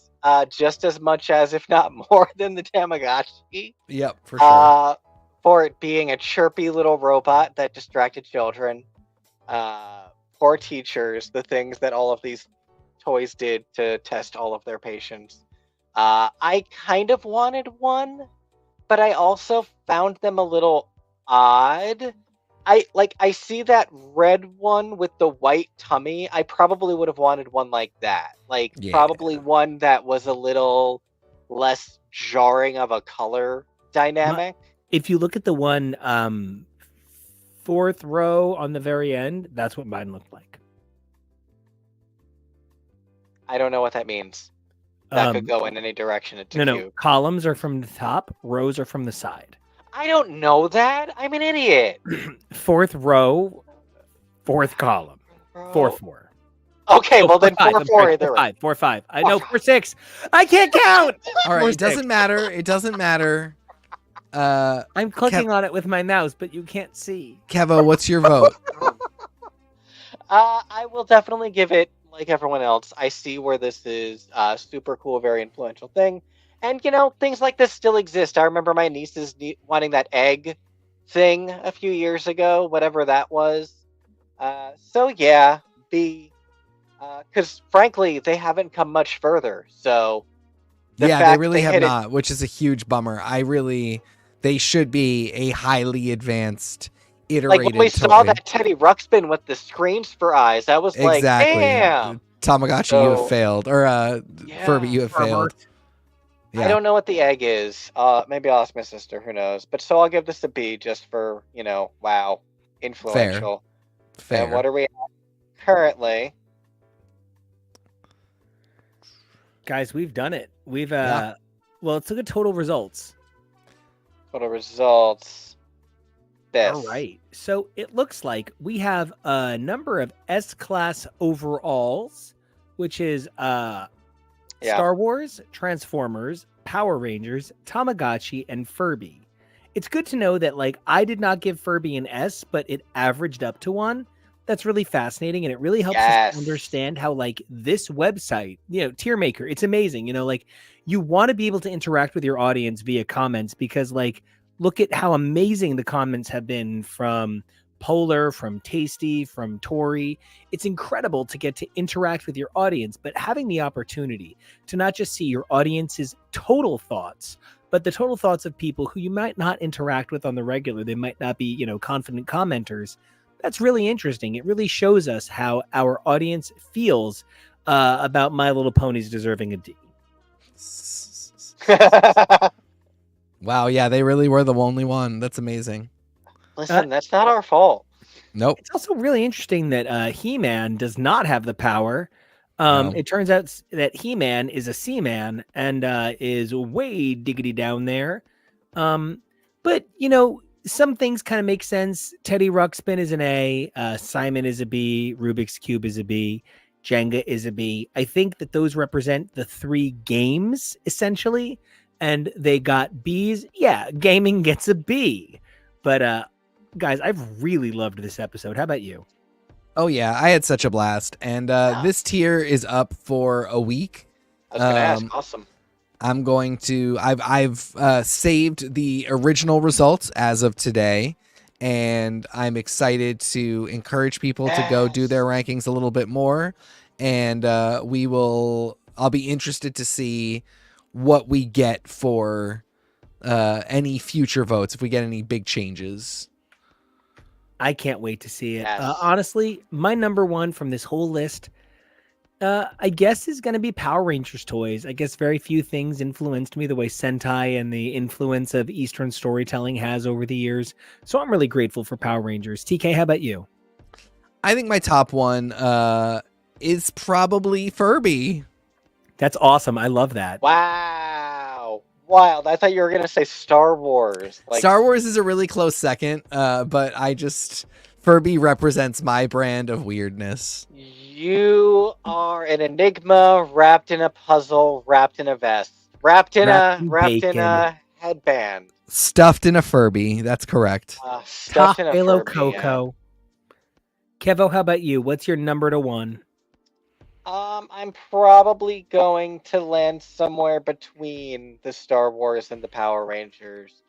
just as much as, if not more than the Tamagotchi. Yep, for sure. For it being a chirpy little robot that distracted children. Poor teachers, the things that all of these toys did to test all of their patience. I kind of wanted one, but I also found them a little odd. I see that red one with the white tummy. I probably would have wanted one like that. Probably one that was a little less jarring of a color dynamic. If you look at the one fourth row on the very end, that's what mine looked like. I don't know what that means. That could go in any direction. No. Columns are from the top, rows are from the side. I don't know that. I'm an idiot. Fourth row, fourth column, 4-4. Okay, well then 4-4 either way. 4-5. I know 4-6. I can't count. All right, it doesn't matter. It doesn't matter. I'm clicking on it with my mouse, but you can't see. Kevo, what's your vote? I will definitely give it, like everyone else. I see where this is a super cool, very influential thing. And, things like this still exist. I remember my nieces wanting that egg thing a few years ago, whatever that was. So, yeah, B. Because, frankly, they haven't come much further. So, they really have not, which is a huge bummer. They should be a highly advanced, iterated Like when we saw that Teddy Ruxpin with the screens for eyes, I was like, damn! Tamagotchi, you have failed. Or Furby, you have failed. Yeah. I don't know what the egg is. Maybe I'll ask my sister. Who knows? But so I'll give this a B just for, wow. Influential. Fair. And what are we at currently? Guys, we've done it. We've, well, let's look at total results. Total results. This. All right. So it looks like we have a number of S-class overalls, which is Star Wars, Transformers, Power Rangers, Tamagotchi, and Furby. It's good to know that, I did not give Furby an S, but it averaged up to 1. That's really fascinating, and it really helps us understand how, this website, Tier Maker, it's amazing. You want to be able to interact with your audience via comments because, look at how amazing the comments have been from Polar, from Tasty, from Tori. It's incredible to get to interact with your audience, but having the opportunity to not just see your audience's total thoughts, but the total thoughts of people who you might not interact with on the regular. They might not be, confident commenters. That's really interesting. It really shows us how our audience feels about My Little Ponies deserving a D. Wow, yeah, they really were the only one. That's amazing. Listen, that's not our fault. Nope. It's also really interesting that He-Man does not have the power. No. It turns out that He-Man is a Seaman and is way diggity down there. But, some things kind of make sense. Teddy Ruxpin is an A. Simon is a B. Rubik's Cube is a B. Jenga is a B. I think that those represent the 3 games, essentially. And they got Bs. Yeah, gaming gets a B. But, guys, I've really loved this episode. How about you? Oh yeah, I had such a blast, and this tier is up for a week. I was gonna ask. Awesome. I'm going to. I've saved the original results as of today, and I'm excited to encourage people to go do their rankings a little bit more, and I'll be interested to see what we get for any future votes if we get any big changes. I can't wait to see it. Yes. Honestly, my number one from this whole list, I guess, is going to be Power Rangers toys. I guess very few things influenced me the way Sentai and the influence of Eastern storytelling has over the years. So I'm really grateful for Power Rangers. TK, how about you? I think my top one is probably Furby. That's awesome. I love that. Wow. Wild. I thought you were going to say Star Wars. Star Wars is a really close second, but Furby represents my brand of weirdness. You are an enigma wrapped in a puzzle, wrapped in a vest, wrapped in a headband. Stuffed in a Furby. That's correct. Stuffed in a Hello, Furby, Coco. Yeah. Kevo, how about you? What's your number to one? I'm probably going to land somewhere between the Star Wars and the Power Rangers.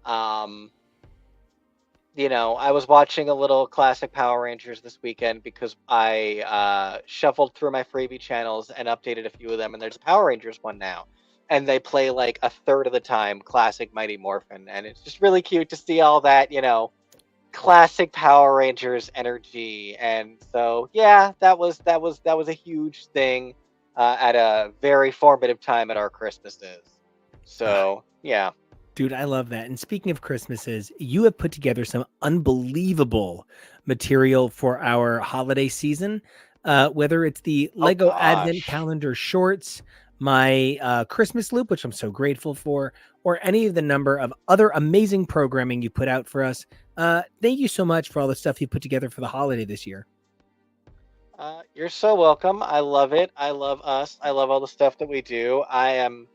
I was watching a little classic Power Rangers this weekend because I shuffled through my freebie channels and updated a few of them, and there's a Power Rangers one now. And they play like a third of the time classic Mighty Morphin, and it's just really cute to see all that, classic Power Rangers energy. And so yeah, that was a huge thing at a very formative time at our Christmases. So yeah. Dude, I love that. And speaking of Christmases, you have put together some unbelievable material for our holiday season, whether it's the Lego Advent Calendar shorts, my Christmas loop, which I'm so grateful for, or any of the number of other amazing programming you put out for us. Thank you so much for all the stuff you put together for the holiday this year. You're so welcome. I love it. I love us. I love all the stuff that we do. I'm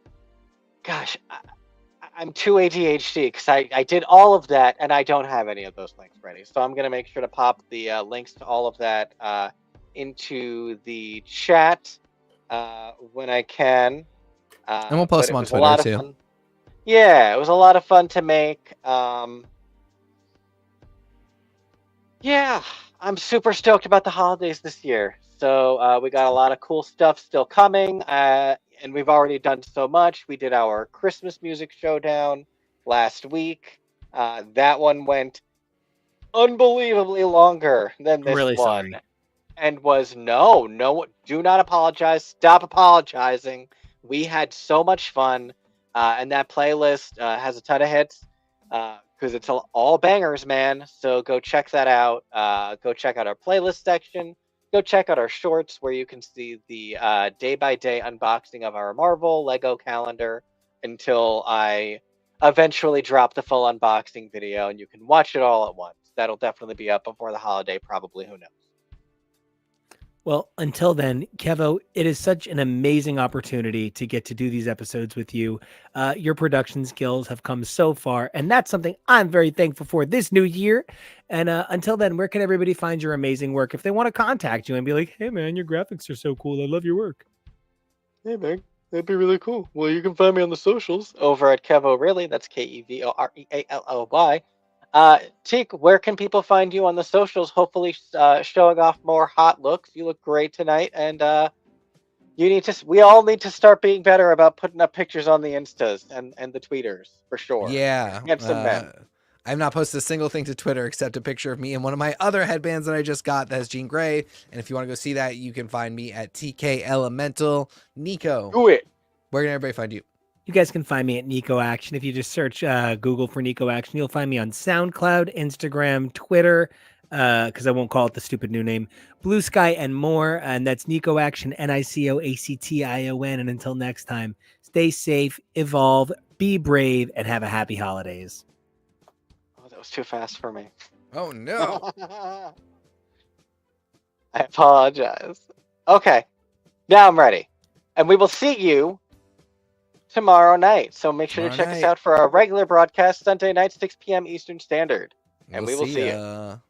too ADHD because I did all of that and I don't have any of those links ready. So I'm going to make sure to pop the links to all of that into the chat when I can. And we'll post them on Twitter too. Fun. Yeah, it was a lot of fun to make. Yeah, I'm super stoked about the holidays this year. So we got a lot of cool stuff still coming. And we've already done so much. We did our Christmas music showdown last week. That one went unbelievably longer than this really one. Sorry. And was do not apologize. Stop apologizing. We had so much fun. And that playlist has a ton of hits because it's all bangers, man. So go check that out. Go check out our playlist section. Go check out our shorts where you can see the day-by-day unboxing of our Marvel Lego calendar until I eventually drop the full unboxing video, and you can watch it all at once. That'll definitely be up before the holiday, probably. Who knows? Well, until then, Kevo, it is such an amazing opportunity to get to do these episodes with you. Your production skills have come so far, and that's something I'm very thankful for this new year. And until then, where can everybody find your amazing work if they want to contact you and be like, hey, man, your graphics are so cool. I love your work. Hey, man, that'd be really cool. Well, you can find me on the socials over at Kevo Really. That's KEVOREALLY. Teak, where can people find you on the socials? Hopefully, showing off more hot looks. You look great tonight, and we all need to start being better about putting up pictures on the Instas and the tweeters for sure. Yeah. Handsome men. I've not posted a single thing to Twitter except a picture of me in one of my other headbands that I just got that has Jean Grey. And if you want to go see that, you can find me at TK Elemental. Nico, Do it. where can everybody find you? You guys can find me at Nico Action. If you just search Google for Nico Action, you'll find me on SoundCloud, Instagram, Twitter, because I won't call it the stupid new name, Blue Sky, and more. And that's Nico Action, NicoAction. And until next time, stay safe, evolve, be brave, and have a happy holidays. Oh, that was too fast for me. Oh, no. I apologize. Okay, now I'm ready. And we will see you tomorrow night. So make sure to check us out for our regular broadcast Sunday night, 6 p.m. Eastern Standard. And we will see you.